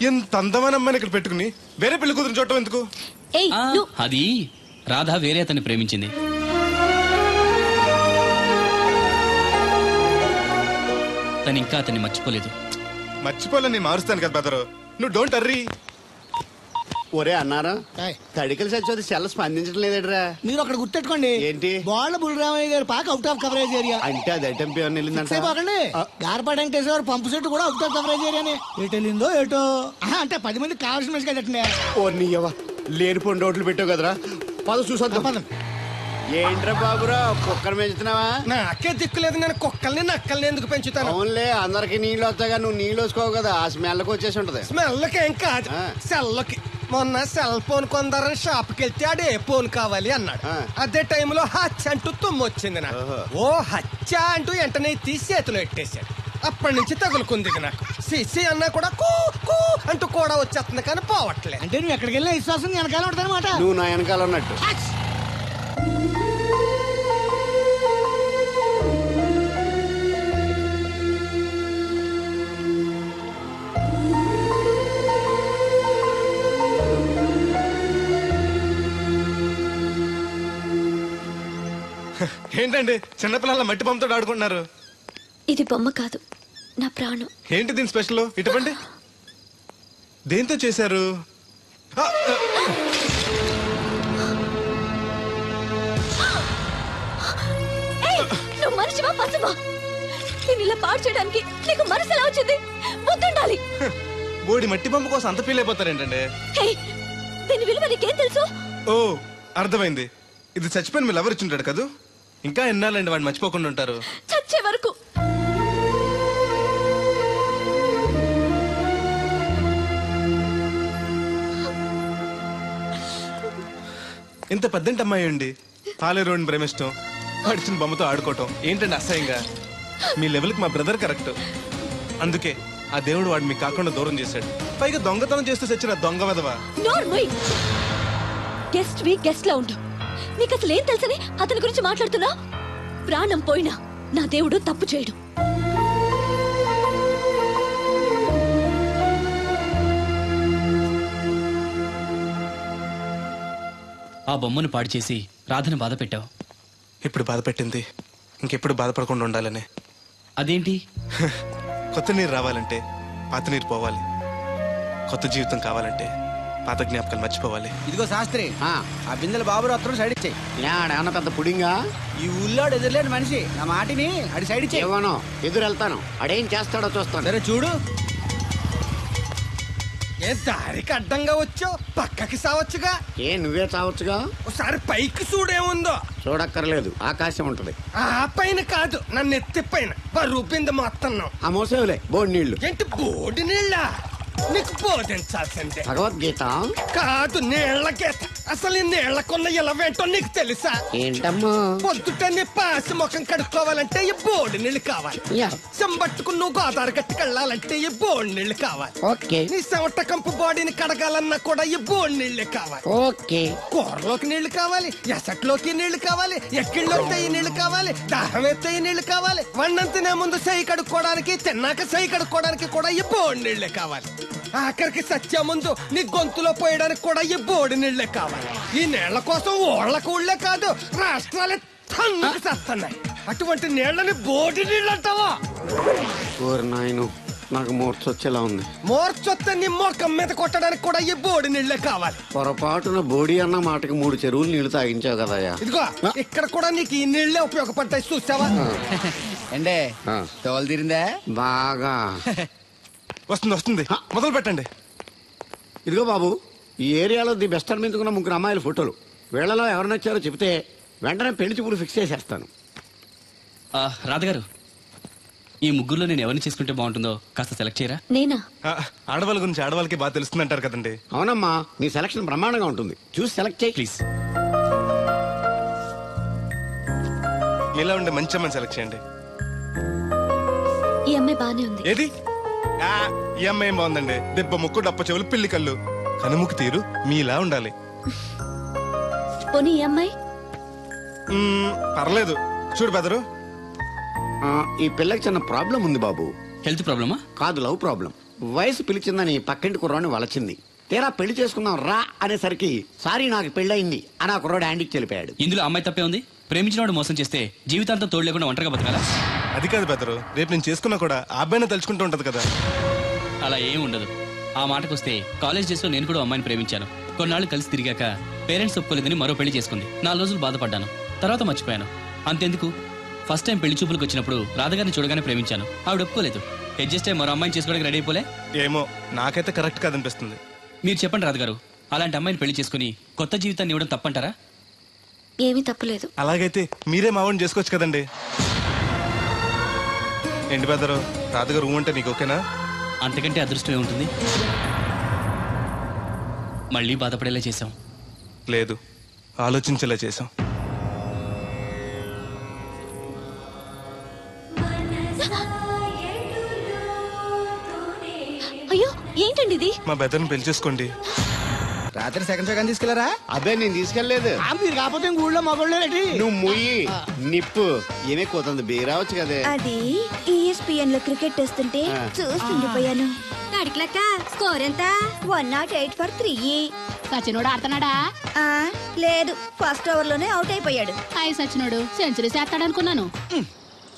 ఎంత అందమైన అమ్మాయిని ఇక్కడ పెట్టుకుని వేరే పెళ్లి కూతురు చూడటం ఎందుకు? అది రాధ వేరే అతన్ని ప్రేమించింది. తను ఇంకా అతన్ని మర్చిపోలేదు. మర్చిపోలేని మారుస్తాను కదా బెదరు, నువ్వు డోంట్ అర్రీ. ఒరే అన్నారా, తడికలు సచ్చి సెల్ స్పందించడం లేదట్రా. మీరు అక్కడ గుర్తెట్టుకోండి, ఏంటి బాళ్ళ బుల్రామయ్య గారు పాక అవుట్ ఆఫ్ కవరేజ్ ఏరియా అంటే అది ఐటమ్ వెళ్ళిందంటే గార్పాడు వెంకటేశ్వర గారు పంపు సెట్ కూడా అవుట్ ఆఫ్ కవరేజ్ ఏరియానే. ఎటు వెళ్ళిందో ఏటో. అంటే 10 మందికి కావాల్సిన మనిషి కదండి. ఓ నీయవా, లేనిపోయిన రోడ్లు పెట్టావు కదరా. పద చూసొద్దాం. పదం. ఏంట్రా బాబురా, కుక్కర్ పెంచుతున్నావా? నాకే దిక్కులేదు, నేను కుక్కల్ని నక్కల్ని ఎందుకు పెంచుతాను? అవునులే, అందరికి నీళ్ళు వస్తాగా, నువ్వు నీళ్ళు వేసుకోవు కదా, ఆ స్మెల్కి వచ్చేసి ఉంటది. స్మెల్కి ఏం కాదు, సెల్కి. మొన్న సెల్ ఫోన్ కొందరని షాప్కి వెళ్తే ఆడే ఫోన్ కావాలి అన్నాడు. అదే టైంలో హచ్చ అంటూ తుమ్మొచ్చింది నాకు. ఓ హచ్చ అంటూ వెంటనే తీసి చేతిలో ఎట్టేశాడు. అప్పటి నుంచి తగులుకుంది నాకు. సిసి అన్నా కూడా కూ కూ అంటూ కూడా వచ్చేస్తుంది కానీ పోవట్లే. అంటే నువ్వు ఎక్కడికి వెళ్ళినా విశ్వాసం వెనకాల ఉంటానమాట. నువ్వు నా వెనకాల ఉన్నట్టు. ఏంటండి చిన్నపిల్లల మట్టి బొమ్మతో ఆడుకుంటున్నారు? ఇది బొమ్మ కాదు, నా ప్రాణం. ఏంటి దీని స్పెషల్? ఇటువంటి దేంతో చేశారు? నువ్వు మనిషివా పశువా? నేను ఇలా పాడు చేయడానికి నీకు మనసు ఎలా వచ్చింది? బుద్ధుండాలి. బోడి మట్టి బొమ్మ కోసం అంత ఫీల్ అయిపోతారేంటండి? దీని విలువ నీకేం తెలుసు? ఓ, అర్థమైంది. ఇది చచ్చిపోయిన మీ లవర్ ఇచ్చుంటాడు కదా. ఇంకా ఎన్నాలండి వాడిని మర్చిపోకుండా ఉంటారు? చచ్చే వరకు. ఇంత పెద్దంటి అమ్మాయి అండి, పాలేరోని ప్రేమిష్టం, వాడిచిన బొమ్మతో ఆడుకోవటం ఏంటండి అసహ్యంగా? మీ లెవెల్కి మా బ్రదర్ కరెక్ట్. అందుకే ఆ దేవుడు వాడు మీకు కాకుండా దూరం చేశాడు. పైగా దొంగతనం చేస్తూ చచ్చిన దొంగ వదవా. గెస్ట్ వి గెస్ట్ లా ఉండు. నీకు అసలు ఏం తెలుసని అతని గురించి మాట్లాడుతున్నా? ప్రాణం పోయినా నా దేవుడు తప్పు చేయడు. ఆ బొమ్మను పాడు చేసి రాధను బాధ పెట్టావు. ఇప్పుడు బాధ పెట్టింది ఇంకెప్పుడు బాధపడకుండా ఉండాలనే. అదేంటి? కొత్త నీరు రావాలంటే పాత నీరు పోవాలి, కొత్త జీవితం కావాలంటే పాత జ్ఞాపకాలు మర్చిపోవాలి. ఇదిగో శాస్త్రి, ఆ బిందెల బాబు అత్తరు సైడ్ ఇచ్చేయి. ఏమన్నా పెద్ద పుడింగా? ఈ ఊళ్ళో ఎదురులేని మనిషి, నా మాటిని అడి సైడ్ ఇచ్చేయి. ఏమనో ఎదురు వెళ్తాను, అడేం చేస్తాడో చూస్తాను. సరే చూడు. ఏ దారికి అడ్డంగా వచ్చావు, పక్కకి సావచ్చుగా. ఏ నువ్వే చావచ్చుగా. ఒకసారి పైకి చూడేముందో. చూడక్కర్లేదు, ఆకాశం ఉంటది. ఆ పైన కాదు, నన్ను ఎత్తి పైన రూపింది మొత్తం. ఆ మోసేవులే బోడి నీళ్లు. ఏంటి బోడి నీళ్ళ? నీకు బోధించాల్సిందే. భగవద్గీత కాదు, నీళ్ల గీత. అసలు ఈ నీళ్లకున్న ఇలవేంటో నీకు తెలుసా? ఏంటమ్మా? పొద్దుట నీ పాసి ముఖం కడుక్కోవాలంటే ఈ బోడి నీళ్లు కావాలి. చెంబట్టుకుని నువ్వు గోదావరి గట్టుకు వెళ్ళాలంటే ఈ బోడి నీళ్లు కావాలి. ఓకే. నీ చెమట కంపు బాడీని కడగాలన్నా కూడా ఈ బోడి నీళ్లే కావాలి. ఓకే. కూరలోకి నీళ్లు కావాలి, ఎసట్లోకి నీళ్లు కావాలి, ఎక్కిళ్ళొస్తే ఈ నీళ్లు కావాలి, దాహం ఎత్తే ఈ నీళ్లు కావాలి. వండం తినే ముందు చెయ్యి కడుక్కోవడానికి, తిన్నాక చెయ్యి కడుక్కోవడానికి కూడా ఈ బోడి నీళ్లే కావాలి. ఆఖరికి సత్య ముందు నీ గొంతులో పోయడానికి కూడా ఈ బోడి నీళ్లే కావాలి. ఈ నీళ్ల కోసం ఓళ్లకు ఊళ్ళే కాదు, రాష్ట్రాలే తన్నుకు చేస్తున్నాయి. అటువంటి నీళ్లని బోడి నీళ్ళు అంటావా? నాయను, నాకు మూర్చొచ్చేలా ఉంది. మూర్చొస్తే నీ మొఖం మీద కొట్టడానికి కూడా ఈ బోడి నీళ్లే కావాలి. పొరపాటున బోడి అన్న మాటకి 3 చెరువులు నీళ్లు తాగించావు కదయ్యా. ఇదిగో ఇక్కడ కూడా నీకు ఈ నీళ్లే ఉపయోగపడతాయి, చూసావా? ఏండే తోలు తీరిందా? బాగా వస్తుంది వస్తుంది, మొదలు పెట్టండి. ఇదిగో బాబు, ఈ ఏరియాలో ది బెస్ట్ అనిపించుకున్న 3 అమ్మాయిల ఫోటోలు. వీళ్ళలో ఎవరు నచ్చారో చెప్తే వెంటనే పెళ్లి చూపులు ఫిక్స్ చేసేస్తాను. రాధగారు, ఈ ముగ్గురులో నేను ఎవరిని చేసుకుంటే బాగుంటుందో కాస్త సెలెక్ట్ చేయరా? నేనా? ఆడవాళ్ళ గురించి ఆడవాళ్ళకి బాగా తెలుస్తుంది అంటారు కదండి. అవునమ్మా, నీ సెలక్షన్ బ్రహ్మాండంగా ఉంటుంది, చూసి సెలెక్ట్ చేయి ప్లీజ్. మీలా ఉండే మంచి అమ్మని సెలెక్ట్ చేయండి. ఈ అమ్మాయి బానే ఉంది. ఏది? ఈ అమ్మాయి ఏం బాగుందండి, దెబ్బ ముక్కు డప్ప చెవులు పిల్లి కళ్ళు కనుముక్కు తీరు మీలా ఉండాలి. పోనీ ఈ అమ్మాయి? పర్లేదు. చూడు బెదరు, ఈ పిల్లకి చిన్న ప్రాబ్లం ఉంది బాబు. హెల్త్ ప్రాబ్లమా? కాదు, లవ్ ప్రాబ్లం. వయసు పిలిచిందని పక్కింటి కుర్రాడిని వలచింది. తీరా పెళ్లి చేసుకుందాం రా అనేసరికి సారీ నాకు పెళ్ళయింది అని ఆ కుర్రాడు హ్యాండ్కి చెలిపాడు. ఇందులో అమ్మాయి తప్పే ఉంది. ప్రేమించినవాడు మోసం చేస్తే జీవితాంతం తోడు లేకుండా ఒంటరిగా బతకాలా? అది కాదు బెదరు, రేపు నేను చేసుకున్నా కూడా ఆ అబ్బాయిని తలుచుకుంటూ ఉంటది కదా. అలా ఏం ఉండదు. ఆ మాటకొస్తే కాలేజ్ డేస్ లో నేను కూడా అమ్మాయిని ప్రేమించాను. కొన్నాళ్ళు కలిసి తిరిగాక పేరెంట్స్ ఒప్పుకోలేదని మరో పెళ్లి చేసుకుంది. 4 రోజులు బాధపడ్డాను, తర్వాత మర్చిపోయాను. అంతెందుకు, ఫస్ట్ టైం పెళ్లి చూపులకు వచ్చినప్పుడు రాధగారిని చూడగానే ప్రేమించాను. ఆవిడ ఒప్పుకోలేదు. అడ్జస్ట్ అయ్యి మరో అమ్మాయిని చేసుకోవడానికి రెడీ అయిపోలే. ఏమో, నాకైతే కరెక్ట్ కాదనిపిస్తుంది. మీరు చెప్పండి రాధగారు, అలాంటి అమ్మాయిని పెళ్లి చేసుకుని కొత్త జీవితాన్ని ఇవ్వడం తప్పంటారా? ఏమీ తప్పులేదు. అలాగైతే మీరే మావాడిని చేసుకోవచ్చు కదండి. ఏంటి బెదరు, రాధగారు అంటే నీకు ఓకేనా? అంతకంటే అదృష్టం ఏముంటుంది? మళ్ళీ బాధపడేలా చేశాం. లేదు, ఆలోచించేలా చేశాం. అయ్యో, ఏంటండి ఇది? మా బెదర్ని పెళ్లి చేసుకోండి. రాత్రి సెకండ్ షో తీసుకెళ్లారా? అదే నేను తీసుకెళ్లేదు. మీరు కాకపోతే ఊళ్ళో మగోళ్ళేటి. నువ్వు ముయ్యి నిప్పు ఏమే కోతుంది బీరావచ్చు కదే. అది ESPN లో క్రికెట్ వస్తుంటే చూస్తుండిపోయాను. అడిక్లక్క స్కోర్ ఎంత? 108 for 3. సచినోడు ఆడుతున్నాడా? లేదు, ఫస్ట్ ఓవర్ లోనే అవుట్ అయిపోయాడు. హాయ్ సచినోడు సెంచరీ చేస్తాడనుకున్నాను.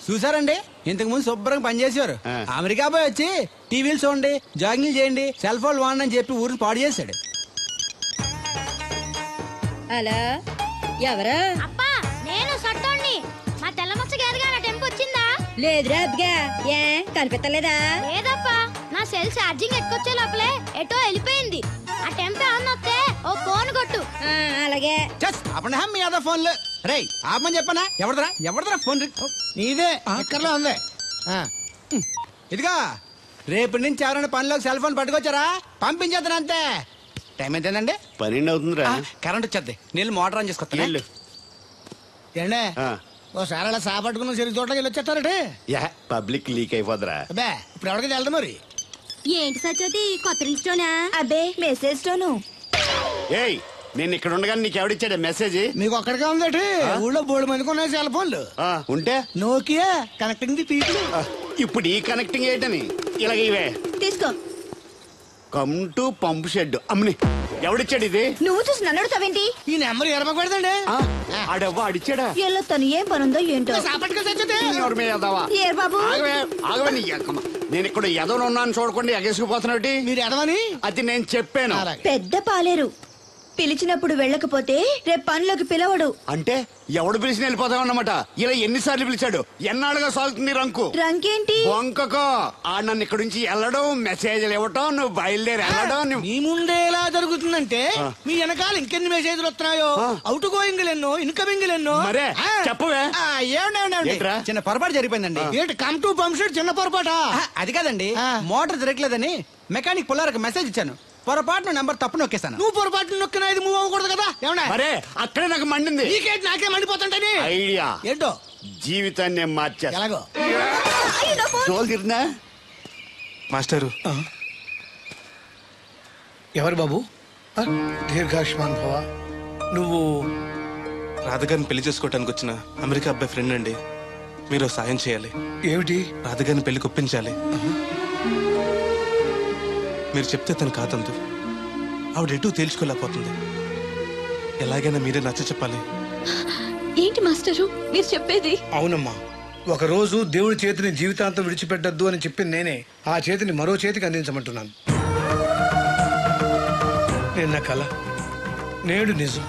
చూసారండి, ఇంతకు ముందు శుభ్రంగా పనిచేసేవారు. అమెరికా పోయి వచ్చి టీవీలు చూడండి, జాగింగ్ చేయండి, సెల్ ఫోన్ వాడండి అని చెప్పి ఊరిని పాడు చేశాడు. అలా ఎవరా? అప్పా, నేను సట్టోణ్ణి. మా తెల్లమచ్చ గారిగా నా టెంపు వచ్చిందా? లేదురా అబ్బగా, ఏ కనిపెట్టలేదా? లేదప్పా, నా సెల్ ఛార్జింగ్ ఎక్కొచ్చే లోపలే ఎటో వెళ్ళిపోయింది. ఆ టెంపే అన్నొస్తే ఓ ఫోన్ కొట్టు. అలాగే. అప్పుడు మీ అదా ఫోన్లు రే ఆపమని చెప్పనా? ఎవడదరా ఫోన్? నీదే ఎక్కర్లో ఉంది. ఇదిగా రేపటి నుంచి ఎవరైనా పనిలోకి సెల్ ఫోన్ పట్టుకొచ్చారా పంపించేద్దాను అంతే. టైం ఎంతేనండి? 12 అవుతుందిరా. కరెంట్ వచ్చేద్ది, నీళ్ళు మోటార్ ఆన్ చేసుకొస్తా. ఏండే ఓసారి అలా సాపట్టుకున్న చెరుకు తోటకి వెళ్ళి వచ్చేస్తారటే. Public leak అయిపోద్రా. అబ్బే, ఇప్పుడు ఎవరికి వెళ్దాం మరి? ఏంటి సత్యవతి, కొత్త రిజిస్టోనా? అబ్బే, మెసేజ్ తోను. ఏయ్, నేను ఇక్కడ ఉండగానే నీకు ఎవడిచ్చాడు మెసేజ్? మీకు ఒక్కడికే ఉందటి. ఊళ్ళో 3 మందికి ఉన్నాయి సెల్ ఫోన్లు. ఉంటే నోకియా కనెక్టింగ్ ది పీపుల్. ఇప్పుడు ఈ కనెక్టింగ్ ఏంటని ఇలాగ ఇవే తీసుకో. Come to pump shed. అమ్మని ఎవడిచ్చాడు ఇది? నువ్వు చూసి నన్ను అడుగుతావేంటి? ఈ నెంబర్ ఎరమకు పెడదండి. ఆడవ్వ అడిచాడా? ఎల్లో తను ఏం పనుందో ఏంటో. ఏ బాబు నేను ఇక్కడ ఎదవను ఉన్నాను చూడకుండా ఎగేసుకుపోతున్నట్టు. మీరు ఎదవని అది నేను చెప్పాను. పెద్ద పాలేరు పిలిచినప్పుడు వెళ్ళకపోతే రేపు పనిలోకి పిలవడు. అంటే ఎవడు పిలిచిన వెళ్ళిపోతామన్నమాట. ఇలా ఎన్నిసార్లు పిలిచాడు? ఎన్నాళ్ళుగా సాగుతుంది రంకు? రంకేంటి? వంకకో ఆ నన్ను ఇక్కడ నుంచి వెళ్ళడం, మెసేజ్లు ఇవ్వటం, నువ్వు బయలుదేరి వెళ్ళడం. మీ ముందే ఎలా జరుగుతుందంటే మీ వెనకాల ఇంకెన్ని మెసేజ్లు వస్తున్నాయో. అవుట్ గోయింగ్ ఎన్నో, ఇన్కమింగ్ ఎన్నో. మరే చెప్పవే. చిన్న పొరపాటు జరిగిపోయిందండి. ఏంటి కమ్ టు పంప్ షెడ్ చిన్న పొరపాట? అది కాదండి, మోటార్ తిరగలేదని మెకానిక్ పుల్లారకు మెసేజ్ ఇచ్చాను. పొరపాటున నెంబర్ తప్పు నొక్కేస్తాను. నువ్వు పొరపాటు నొక్కినా ఇది మూవ్ అవ్వకూడదు కదా. మరే అక్కడే నాకు మండింది. నీకేంటి నాకే మండిపోతుంటది. ఐడియా ఏంటో జీవితాన్ని మార్చేస్తా. ఎలాగో తిరిగినా మాస్టరు. ఎవరు బాబు? దీర్ఘాయుష్మాన్ భవ. నువ్వు రాధగారిని పెళ్లి చేసుకోవటానికి వచ్చిన అమెరికా అబ్బాయి ఫ్రెండ్ అండి. మీరు సాయం చేయాలి. ఏమిటి? రాధగారిని పెళ్లి ఒప్పించాలి. మీరు చెప్తే తను కాదందు. ఆవిడ ఎటూ తేల్చుకోలేకపోతుంది. ఎలాగైనా మీరే నచ్చ చెప్పాలి. ఏంటి మాస్టరు మీరు చెప్పేది? అవునమ్మా, ఒక రోజు దేవుడి చేతిని జీవితాంతం విడిచిపెట్టద్దు అని చెప్పింది నేనే. ఆ చేతిని మరో చేతికి అందించమంటున్నాను. నిన్న కల, నేడు నిజం,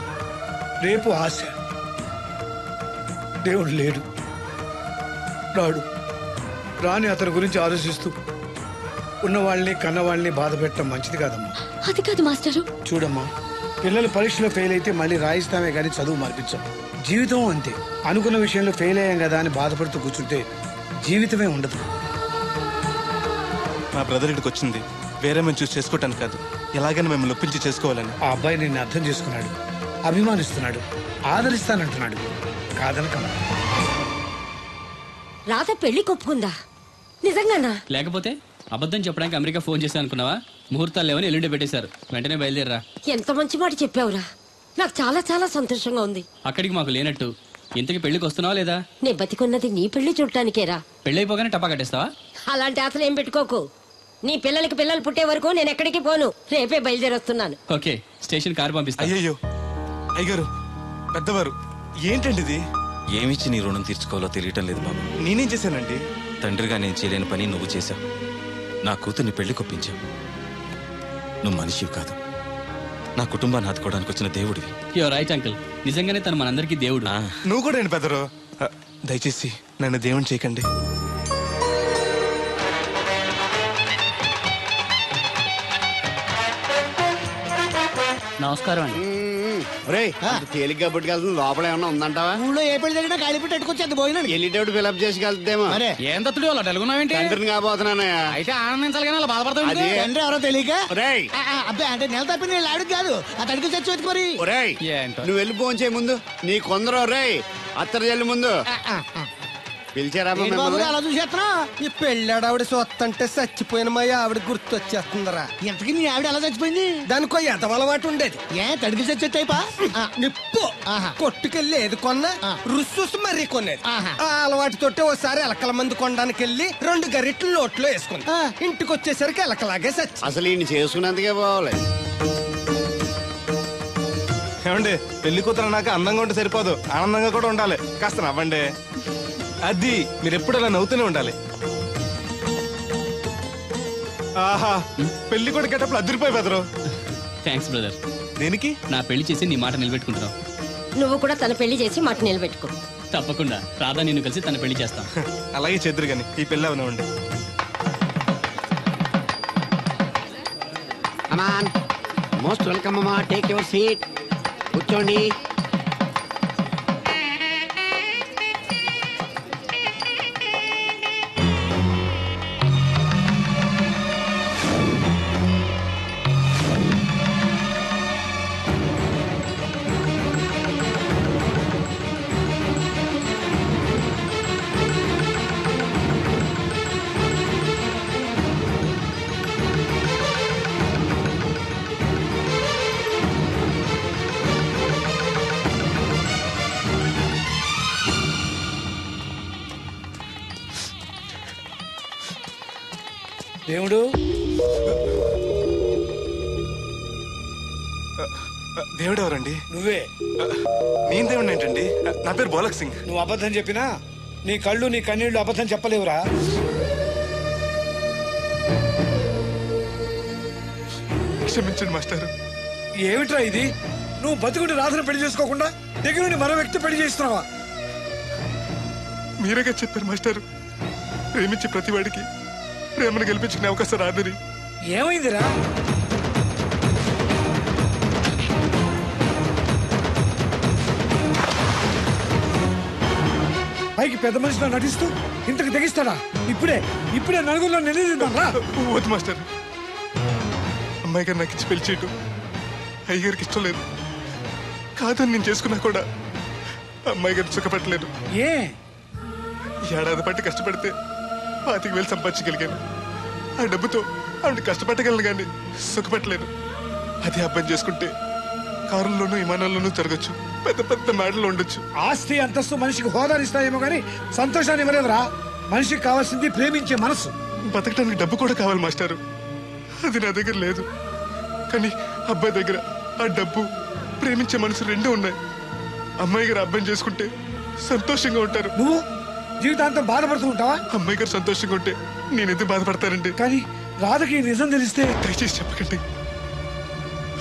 రేపు ఆశ. దేవుడు లేడు, రాడు. రాని అతని గురించి ఆలోచిస్తూ ఉన్నవాళ్ళని కన్నవాళ్ళని బాధ పెట్టడం మంచిది కాదమ్మా. అది కాదు మాస్టరు. చూడమ్మా, పిల్లలు పరీక్షలో ఫెయిల్ అయితే మళ్ళీ రాయిస్తామే గానీ చదువు మార్పించాం. జీవితం అంతే. అనుకున్న విషయంలో ఫెయిల్ అయ్యాం కదా అని బాధపడుతూ కూర్చుంటే జీవితమే ఉండదు. మా బ్రదర్ ఇక్కడికి వచ్చింది వేరే మేము చూసి చేసుకోవటానికి కాదు, ఎలాగైనా మిమ్మల్ని ఒప్పించి చేసుకోవాలని. ఆ అబ్బాయి నిన్ను అర్థం చేసుకున్నాడు, అభిమానిస్తున్నాడు, ఆదరిస్తానంటున్నాడు. కాదనకమ్మా. రాధ పెళ్లి కొప్పుకుందా? నిజంగానా? లేకపోతే అబద్ధం చెప్పడానికి అమెరికా ఫోన్ చేశాను అనుకున్నావా? ముహూర్తాలు లేవని ఎల్లుండి పెట్టేశారు. వెంటనే బయలుదేరరా. ఎంత మంచి మాట చెప్పావురా. నాకు చాలా చాలా సంతోషంగా ఉంది. అక్కడికి మాకు లేనట్టు ఇంతకి పెళ్లికి వస్తున్నావా లేదా? నే బతికున్నది నీ పెళ్లి చూడటానికేరా. పెళ్ళైపోగానే టపా కట్టేస్తావా? అలాంటి ఆశలు ఏం పెట్టుకోకు. నీ పిల్లలకి పిల్లలు పుట్టే వరకు నేను ఎక్కడికి పోను. రేపే బయలుదేరొస్తున్నాను. ఓకే, స్టేషన్ కారు పంపిస్తా. అయ్యయ్యో అయ్యగారు, పెద్దవారు, ఏంటండి ఇది? ఏమిచ్చి నీ రుణం తీర్చుకోవాలో తెలియటం లేదు బాబు. నేనేం చేశానండి? తండ్రిగా నేను చేయలేని పని నువ్వు చేశావు. నా కూతుర్ని పెళ్లి కొప్పించావు. నువ్వు మనిషివి కాదు, నా కుటుంబాన్ని ఆదుకోవడానికి వచ్చిన దేవుడివి. Your right uncle. నిజంగానే తను మనందరికీ దేవుడు. నువ్వు కూడా ఏంటి పెద్దరు? దయచేసి నన్ను దేవుని చేయకండి. నమస్కారం అండి. తేలిగ్గా పుట్టుకెళ్తుంది, లోపల ఏమన్నా ఉందంటావా? ఊళ్ళో ఏ పెళ్లి జరిగినా కాళీ పెట్టి ఎట్టుకొచ్చేది పోయినాడు. వెళ్ళేటప్పుడు ఫిలప్ చేసి వెళ్తేమో. ఏం తత్తుడు అలా తెలుగున్నావేంటి? తండ్రిని కాబోతున్నానయ్యా. అయితే ఆనందించాలి కానీ అలా బాధపడతావు. తండ్రి ఎవరో తెలియక. ఒరేయ్, అబ్బాయి అంటే నెల తప్పింది ఆడికి కాదు, ఆ తడికి చచ్చి వెతుకు మరి. ఒరేయ్, నువ్వు వెళ్ళి ఫోన్ చేయ ముందు. నీ కొందరు ఒరేయ్ అత్తరు జల్లి ముందు పిలిచారా అలా చూసేస్తున్నా. ఈ పెళ్ళాడావిడ సొత్తంటే చచ్చిపోయిన మా ఆవిడ గుర్తొచ్చేస్తుందరా. ఇంతకీ నీ ఆవిడ ఎలా చచ్చిపోయింది? దానికో ఎదవలవాటు ఉండేది. ఏ తడికి చచ్చేటైపా? నిప్పు కొట్టుకెళ్ళి ఏది కొన్నా రుస్సుస్ మరీ కొనేది. ఆ అలవాటుతోటే ఓసారి ఎలకల మంది కొనడానికి వెళ్ళి 2 గరిట్లు నోట్లో వేసుకుంది. ఇంటికి వచ్చేసరికి ఎలకలాగే చచ్చి. అసలు ఈయన చేసుకున్నందుకే పోవాలి. ఏమండి, పెళ్లి కూతురు నాకు అందంగా ఉంటే సరిపోదు, ఆనందంగా కూడా ఉండాలి. కాస్త నవ్వండి. అది మీరు ఎప్పుడు అలా నవ్వుతూనే ఉండాలి. ఆహా, పెళ్లి కూడా గెటప్పుడు అదిరిపోయి బెదరు. Thanks brother. దేనికి? నా పెళ్లి చేసి నీ మాట నిలబెట్టుకుంటున్నావు. నువ్వు కూడా తన పెళ్లి చేసి మాట నిలబెట్టుకో. తప్పకుండా రాధా నిన్ను కలిసి తన పెళ్లి చేస్తాం. అలాగే చెద్దురు గాని ఈ పెళ్లి అవనివ్వండి. అమాన్, మోస్ట్ వెల్కమ్ అమ్మా. టేక్ యువర్ సీట్, కూర్చోండి. దేవుడు దేవుడు ఎవరండి? నువ్వే. నేను దేవుడు ఏంటండి? నా పేరు బోలక్ సింగ్. నువ్వు అబద్ధం చెప్పినా నీ కళ్ళు నీ కన్నీళ్లు అబద్ధం చెప్పలేవురా. క్షమించండి మాస్టర్. ఏమిట్రా ఇది? నువ్వు బతుకుంటే రాధను పెళ్లి చేసుకోకుండా దగ్గర నుండి మరో వ్యక్తి పెళ్లి చేస్తున్నావా? మీరేగా చెప్పారు మాస్టర్, ప్రేమించే ప్రతి వాడికి ప్రేమను గెలిపించుకునే అవకాశం రాదని. ఏమైందిరా? పైకి పెద్ద మనిషిలో నటిస్తూ ఇంతకు తెగిస్తాడా? ఇప్పుడే నలుగురిలో నిలదీద్దాం రా. వద్దు మాస్టర్, అమ్మాయి గారు నాకు ఇచ్చి పెళ్లి చేయటం అయ్యగారికి ఇష్టం లేదు. కాదని నేను చేసుకున్నా కూడా అమ్మాయి గారిని సుఖపెట్టలేదు. ఏ ఏడాది పట్టి కష్టపడితే 25,000 సంపాదించగలిగాను. ఆ డబ్బుతో ఆవిడ కష్టపట్టగలను కానీ సుఖపెట్టలేను. అదే అబ్బాయి చేసుకుంటే కారుల్లోనూ విమానాల్లోనూ తిరగచ్చు, పెద్ద పెద్ద మేడలు ఉండొచ్చు. ఆస్తి అంతస్తు మనిషికి హోదానిస్తాయేమో కానీ సంతోషాన్ని ఇవ్వలేదురా. మనిషికి కావాల్సింది ప్రేమించే మనసు. బతకడానికి డబ్బు కూడా కావాలి మాస్టారు, అది నా దగ్గర లేదు. కానీ అబ్బాయి దగ్గర ఆ డబ్బు, ప్రేమించే మనసు రెండూ ఉన్నాయి. అమ్మాయి గారు అబ్బాయిని చేసుకుంటే సంతోషంగా ఉంటారు. నువ్వు జీవితాంతం బాధపడుతూ ఉంటావా? అమ్మాయి గారు సంతోషంగా ఉంటే నేను ఎందుకు బాధపడతానండి? కానీ రాధకి నిజం తెలిస్తే. దయచేసి చెప్పకండి.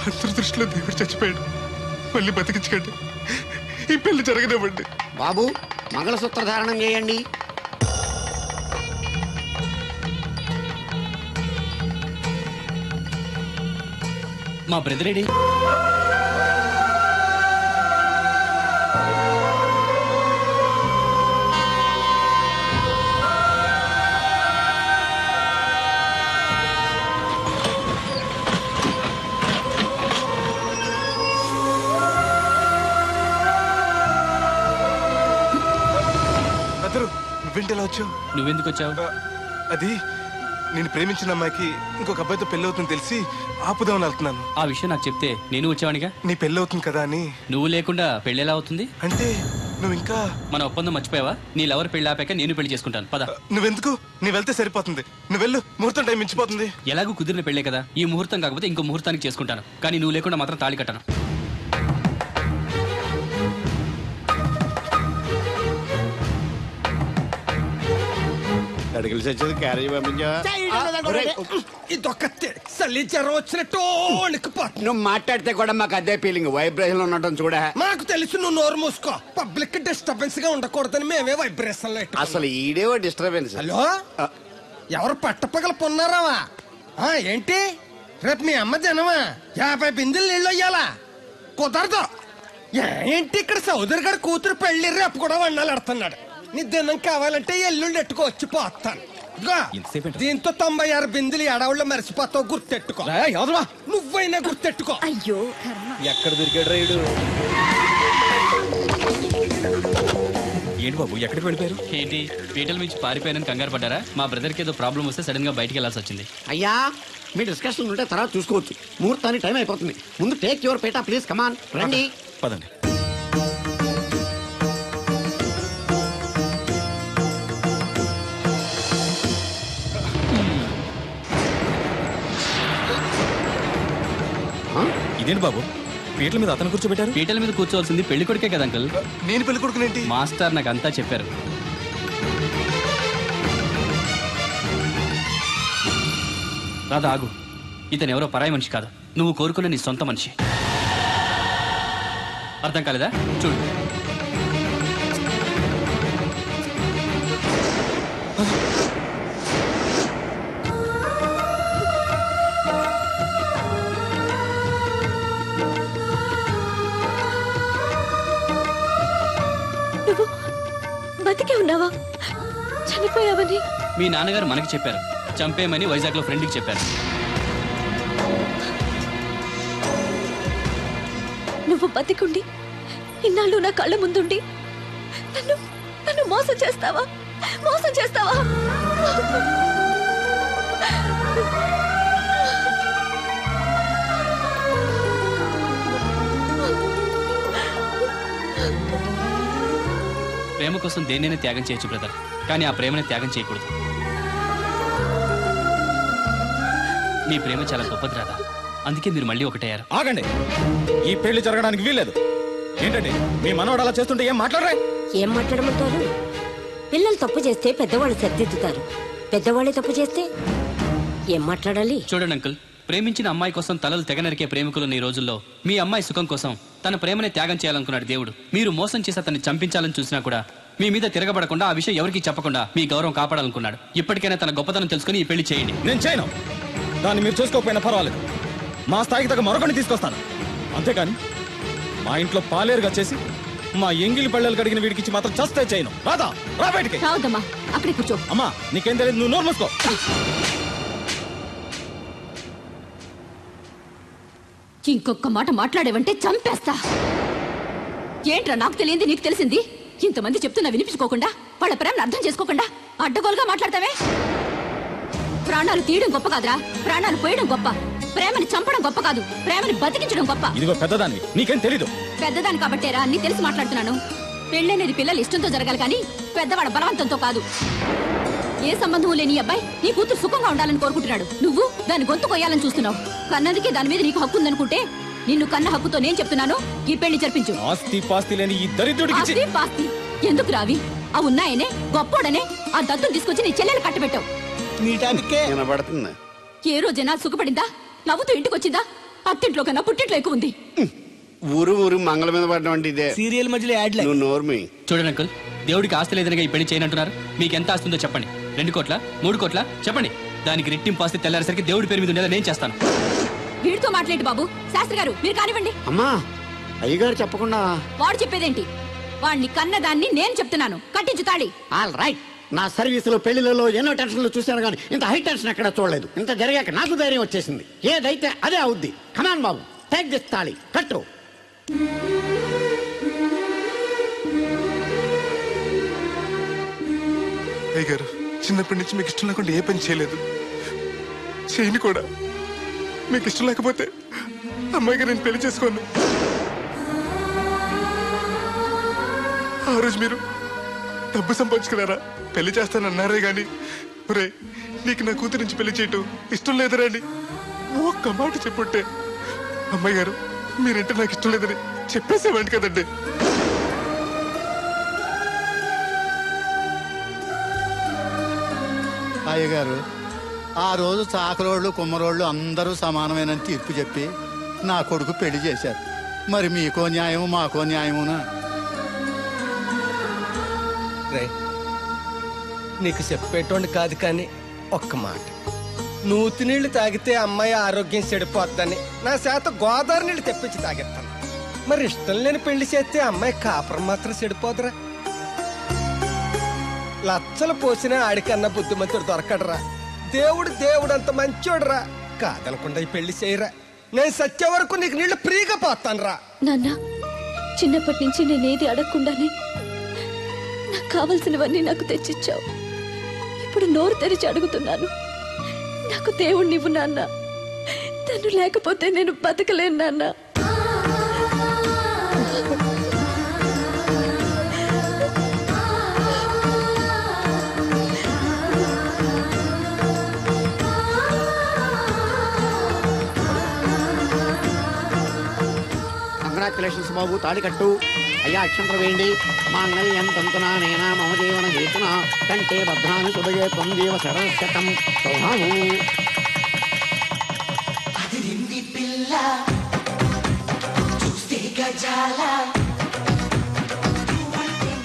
అందరి దృష్టిలో దేవుడు చచ్చిపోయాడు, మళ్ళీ బతికించకండి. ఈ పెళ్లి జరగనివ్వండి. బాబు, మంగళసూత్ర ధారణం చేయండి. మా బ్రదర్ ఏడి? నువ్వేంటి ఎలా వచ్చావు? నువ్వెందుకు వచ్చావు? అది నేను ప్రేమించిన అమ్మాయికి ఇంకొక అబ్బాయితో పెళ్లి అవుతుందని తెలిసి ఆపుదామని వెళ్తున్నాను. ఆ విషయం నాకు చెప్తే నేను వచ్చావనిగా. నీ పెళ్లి అవుతుంది కదా అని. నువ్వు లేకుండా పెళ్లి ఎలా అవుతుంది? అంటే నువ్వు ఇంకా మన ఒప్పందం మర్చిపోయావా? నీ లవర్ పెళ్లి ఆపాక నేను పెళ్లి చేసుకుంటాను. పద. నువ్వెందుకు? నీ వెళ్తే సరిపోతుంది. నువ్వు వెళ్ళు, ముహూర్తం టైం మించిపోతుంది. ఎలాగూ కుదిరిన పెళ్లే కదా, ఈ ముహూర్తం కాకపోతే ఇంకో ముహూర్తానికి చేసుకుంటాను. కానీ నువ్వు లేకుండా మాత్రం తాళి కట్టను. అడిగిలి వచ్చేది క్యారేజ్ పంపించా. ఇదొక్క చలి జ్వరం వచ్చినట్టు నువ్వు మాట్లాడితే కూడా మాకు అదే ఫీలింగ్, వైబ్రేషన్ ఉండటం చూడ. మాకు తెలుసు, నువ్వు నోరు మూసుకో. పబ్లిక్ డిస్టర్బెన్స్ గా ఉండకూడదని మేమే వైబ్రేషన్ లో అసలు ఈడేవో డిస్టర్బెన్స్. హలో, ఎవరు పట్టపగల పొన్నారావా? ఏంటి రేపు మీ అమ్మ జనమా 50 బిందెలు నీళ్ళు అయ్యాలా? కుదరదు. ఏంటి ఇక్కడ సౌదరి గారి కూతురు పెళ్లి రేపు కూడా వండాలి ఆడుతున్నాడు. నీ దినం కావాలంటే ఎల్లుండి ఎట్టుకోవచ్చు పోతాను. దీంతో 96 బిందెలు ఎడవుల్లో మరిచిపోతావు, గుర్తెట్టుకో. నువ్వైనా గుర్తెట్టుకో. అయ్యో ఎక్కడ దొరికాడు రైడు? ఏంటి బాబు, ఎక్కడికి వెళ్ళిపోయారు? ఏంటి పీటల నుంచి పారిపోయానని కంగారు పడ్డారా? మా బ్రదర్కి ఏదో ప్రాబ్లం వస్తే సడన్ గా బయటికి వెళ్లాల్సి వచ్చింది. అయ్యా, మీ డిస్కషన్ ఉంటే తర్వాత చూసుకోవచ్చు. ముహూర్తానికి టైం అయిపోతుంది. ముందు టేక్ యువర్ పేటా ప్లీజ్. కమాన్ రండి. పదండి. ఇదేంటి బాబు, పీటల మీద అతను కూర్చోబెట్టారు? పీటల మీద కూర్చోవలసింది పెళ్లి కొడుకే కదా అంకుల్. నేను పెళ్లి కొడుకునేంటి? మాస్టర్ నాకు అంతా చెప్పారు. రాధా ఆగు, ఇతను ఎవరో పరాయి మనిషి కాదు, నువ్వు కోరుకున్న నీ సొంత మనిషి. అర్థం కాలేదా? చూడు. నువ్వు బతికే ఉన్నావా? చనిపోయావని మీ నాన్నగారు మనకి చెప్పారు, చంపేయమని వైజాగ్ లో ఫ్రెండ్కి చెప్పారు. నువ్వు బతికుండి ఇన్నాళ్ళు నా కళ్ళ ముందుండి నన్ను నన్ను మోసం చేస్తావా? మోసం చేస్తావా? ప్రేమ కోసం దేన్నైనా త్యాగం చేయొచ్చు బ్రదర్, కానీ ఆ ప్రేమని త్యాగం చేయకూడదు. నీ ప్రేమ చాలా గొప్పది రాదా, అందుకే మీరు మళ్ళీ ఒకటయ్యారు. ఆగండి, ఈ పెళ్లి జరగడానికి వీల్లేదు. ఏంటండి మీ మనవాడు అలా చేస్తుంటే ఏం మాట్లాడరా? ఏం మాట్లాడమంటారు? పిల్లలు తప్పు చేస్తే పెద్దవాళ్ళు సరిదిద్దుతారు, పెద్దవాళ్ళే తప్పు చేస్తే ఏం మాట్లాడాలి? చూడండి అంకుల్, ప్రేమించిన అమ్మాయి కోసం తలలు తెగనరికే ప్రేమికులున్న ఈ రోజుల్లో మీ అమ్మాయి సుఖం కోసం తన ప్రేమనే త్యాగం చేయాలనుకున్నాడు దేవుడు. మీరు మోసం చేసి అతన్ని చంపించాలని చూసినా కూడా మీ మీద తిరగబడకుండా, ఆ విషయం ఎవరికీ చెప్పకుండా మీ గౌరవం కాపాడాలనుకున్నాడు. ఇప్పటికైనా తన గొప్పతనం తెలుసుకుని ఈ పెళ్లి చేయండి. నేను చేయను. దాన్ని మీరు చూసుకోకపోయినా పర్వాలేదు, మా స్థాయికి తగ్గ మరొకటి తీసుకొస్తాను. అంతేకాని మా ఇంట్లో పాలేరుగా చేసి మా ఎంగిలి పళ్ళలు కడిగిన వీడికి మాత్రం చస్తే చేయను. రాదా, రా బయటికి. రావద్దమ్మా, అక్కడే కూర్చో. అమ్మా నీకేం తెలియదు, నువ్వు నోరు మూసుకో. ఇంకొక మాట మాట్లాడేవంటే చంపేస్తా. ఏంట్రా నాకు తెలియంది నీకు తెలిసింది? ఇంతమంది చెప్తున్నా వినిపించుకోకుండా, వాళ్ళ ప్రేమను అర్థం చేసుకోకుండా అడ్డగోలుగా మాట్లాడతావే. ప్రాణాలు తీయడం గొప్ప కాదురా, ప్రాణాలు పోయడం గొప్ప. ప్రేమని చంపడం గొప్ప కాదు, ప్రేమని బతికించడం గొప్ప. ఇదిగో పెద్దదాన్ని, నీకేం తెలీదు. పెద్దదాని కాబట్టేరా అన్ని తెలిసి మాట్లాడుతున్నాను. పెళ్ళనేది పిల్లలు ఇష్టంతో జరగాలి కానీ పెద్దవాడ బలవంతంతో కాదు. ఏ సంబంధం లేని అబ్బాయి నీ కూతురు సుఖంగా ఉండాలని కోరుకుంటున్నాడు, నువ్వు దాని గొంతు కొయ్యాలని చూస్తున్నావు. కన్నదికే దాని మీద నీకు హక్కు ఉందనుకుంటే నిన్ను కన్న హక్కుతో నేను చెప్తున్నాను, ఈ పెళ్లి జరిపించు. ఆస్తి పాస్తి లేని ఈ దరిద్రుడికి ఆస్తి పాస్తి ఎందుకు రావి? ఆ ఉన్నాయనే గొప్పోడనే ఆ దత్తును తీసుకొచ్చి నీ చెల్లెలు కట్టబెట్టావు. ఏ రోజైనా సుఖపడిందా? నవ్వుతూ ఇంటికి వచ్చిందా? అత్తింట్లో కన్నా పుట్టింట్లో ఎక్కువ ఉంది. ఊరు ఊరు మంగళ మీద పడడం అంటే ఇదే. సీరియల్ మధ్యలో యాడ్ నువ్వు నోర్మి. చూడండి అంకుల్, దేవుడికి ఆస్తి లేదనగా ఈ పెళ్లి చేయనంటున్నారు. మీకు ఎంత ఆస్తి ఉందో చెప్పండి. 2 కోట్ల 3 కోట్ల చెప్పండి. దానికి రెట్టింపు ఆస్తి తెల్లారేసరికి దేవుడి పేరు మీద ఉండేలా నేను చేస్తాను. వీడితో మాట్లాడి బాబు. శాస్త్రి గారు మీరు కానివ్వండి. అమ్మా, అయ్యగారు చెప్పకుండా వాడు చెప్పేదేంటి? వాడిని కన్నదాన్ని నేను చెప్తున్నాను, కట్టించు తాళి. All right. నా సర్వీసులో పెళ్లిలలో ఎన్నో టెన్షన్లు చూశాను కానీ ఇంత హై టెన్షన్ ఎక్కడ చూడలేదు. ఇంత జరిగాక నాకు ధైర్యం వచ్చేసింది. ఏదైతే అదే అవుద్ది. కమాన్ బాబు, టేక్ దిస్ తాళి, కట్టు. అయ్య గారు చిన్నప్పటి నుంచి మీకు ఇష్టం లేకుండా ఏ పని చేయలేదు, చేయని కూడా. మీకు ఇష్టం లేకపోతే అమ్మాయి గారు నేను పెళ్లి చేసుకోను. ఆ రోజు మీరు డబ్బు సంపాదించుకున్నారా, పెళ్లి చేస్తానన్నారే గాని రే నీకు నా కూతురు నుంచి పెళ్లి చేయటం ఇష్టం లేదురా అని ఒక్క మాట చెప్పుంటే అమ్మాయి గారు మీరంటే నాకు ఇష్టం లేదని చెప్పేసేవాడి కదండి. అయ్యగారు ఆ రోజు చాకరోళ్ళు కుమ్మరోళ్ళు అందరూ సమానమైన తీర్పు చెప్పి నా కొడుకు పెళ్లి చేశారు. మరి మీకో న్యాయము మాకో న్యాయమునా? రే నీకు చెప్పేటోండి కాదు కానీ ఒక్క మాట, నూతి నీళ్లు తాగితే అమ్మాయి ఆరోగ్యం చెడిపోద్దని నా చేత గోదావరి నీళ్లు తెప్పించి తాగేస్తాను. మరి ఇష్టం లేని పెళ్లి చేస్తే అమ్మాయి కాపురం మాత్రం చెడిపోదురా? లచ్చలు పోసినా ఆడికన్నా బుద్ధిమంతుడు దొరకడరా. దేవుడు అంత మంచోడురా. కాదనకుండా ఈ పెళ్లి చేయరా. నేను సత్య వరకు నీకు నీళ్లు ఫ్రీగా పోతాను రా. నాన్న, చిన్నప్పటి నుంచి నేనేది అడగకుండానే నాకు కావలసినవన్నీ నాకు తెచ్చిచ్చావు. ఇప్పుడు నోరు తెరిచి అడుగుతున్నాను, నాకు దేవుణ్ణివ్వు నాన్న. తను లేకపోతే నేను బతకలేను నాన్న. కంగ్రాచులేషన్స్ బాబు, తాళి కట్టు. అయ్యా అక్షంతరం వేయండి. మాంగళ్యం తంతునా నేనా మమ జీవన హేతునా కంటే భద్రాన్ని సుభగే త్వం జీవ శరశతం సౌభాము.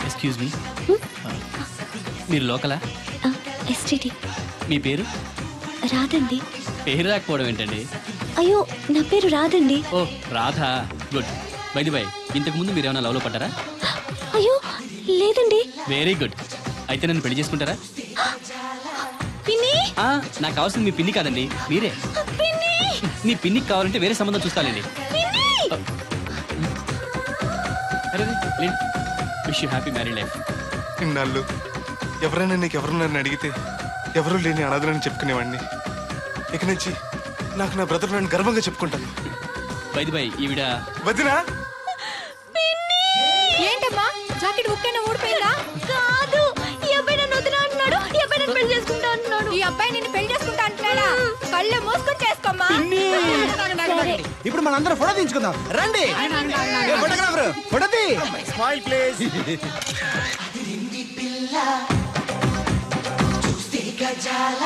ఎక్స్క్యూజ్ మీ, మీరు లోకలా? ఎస్టీడీ. మీ పేరు? రాదండి. పేరు రాకపోవడం ఏంటండి? అయ్యో, నా పేరు రాదండి. ఓ Radha, good. By the by, ఇంతకు ముందు మీరు ఏమైనా లవ్లో పడ్డారా? అయ్యో లేదండి. Very good. అయితే నన్ను పెళ్లి చేసుకుంటారా? పిన్ని, నాకు కావాల్సింది మీ పిన్ని కాదండి, మీరే. పిన్ని, మీ పిన్నికి కావాలంటే వేరే సంబంధం చూస్తానండి. Wish you happy married life. ఇన్నాళ్ళు ఎవరైనా నీకు ఎవరున్నారని అడిగితే ఎవరూ లేని అనాథలని చెప్పుకునేవాడిని. ఇక నుంచి నాకు నా బ్రదర్ నన్ను గర్వంగా చెప్పుకుంటాను. బై ది బై, ఈవిడ వదినా. ఏంటమ్మా జాకెట్ ఉక్కైనా ఊడిపోయిందా? కాదు, ఈ అబ్బాయి నన్ను వదినా అంటున్నాడు. ఈ అబ్బాయి నన్ను పెళ్లి చేసుకుంటా అంటున్నాడు. ఈ అబ్బాయి నిన్ను పెళ్లి చేసుకుంటా అంటున్నాడా? కళ్ళు మూసుకొని చేసుకోమ్మా. ఇప్పుడు మనందరం ఫోటో తీయించుకుందాం రండి. ఫోటోగ్రాఫర్ ఫోటో తీ. Smile please. చూస్తే గజాల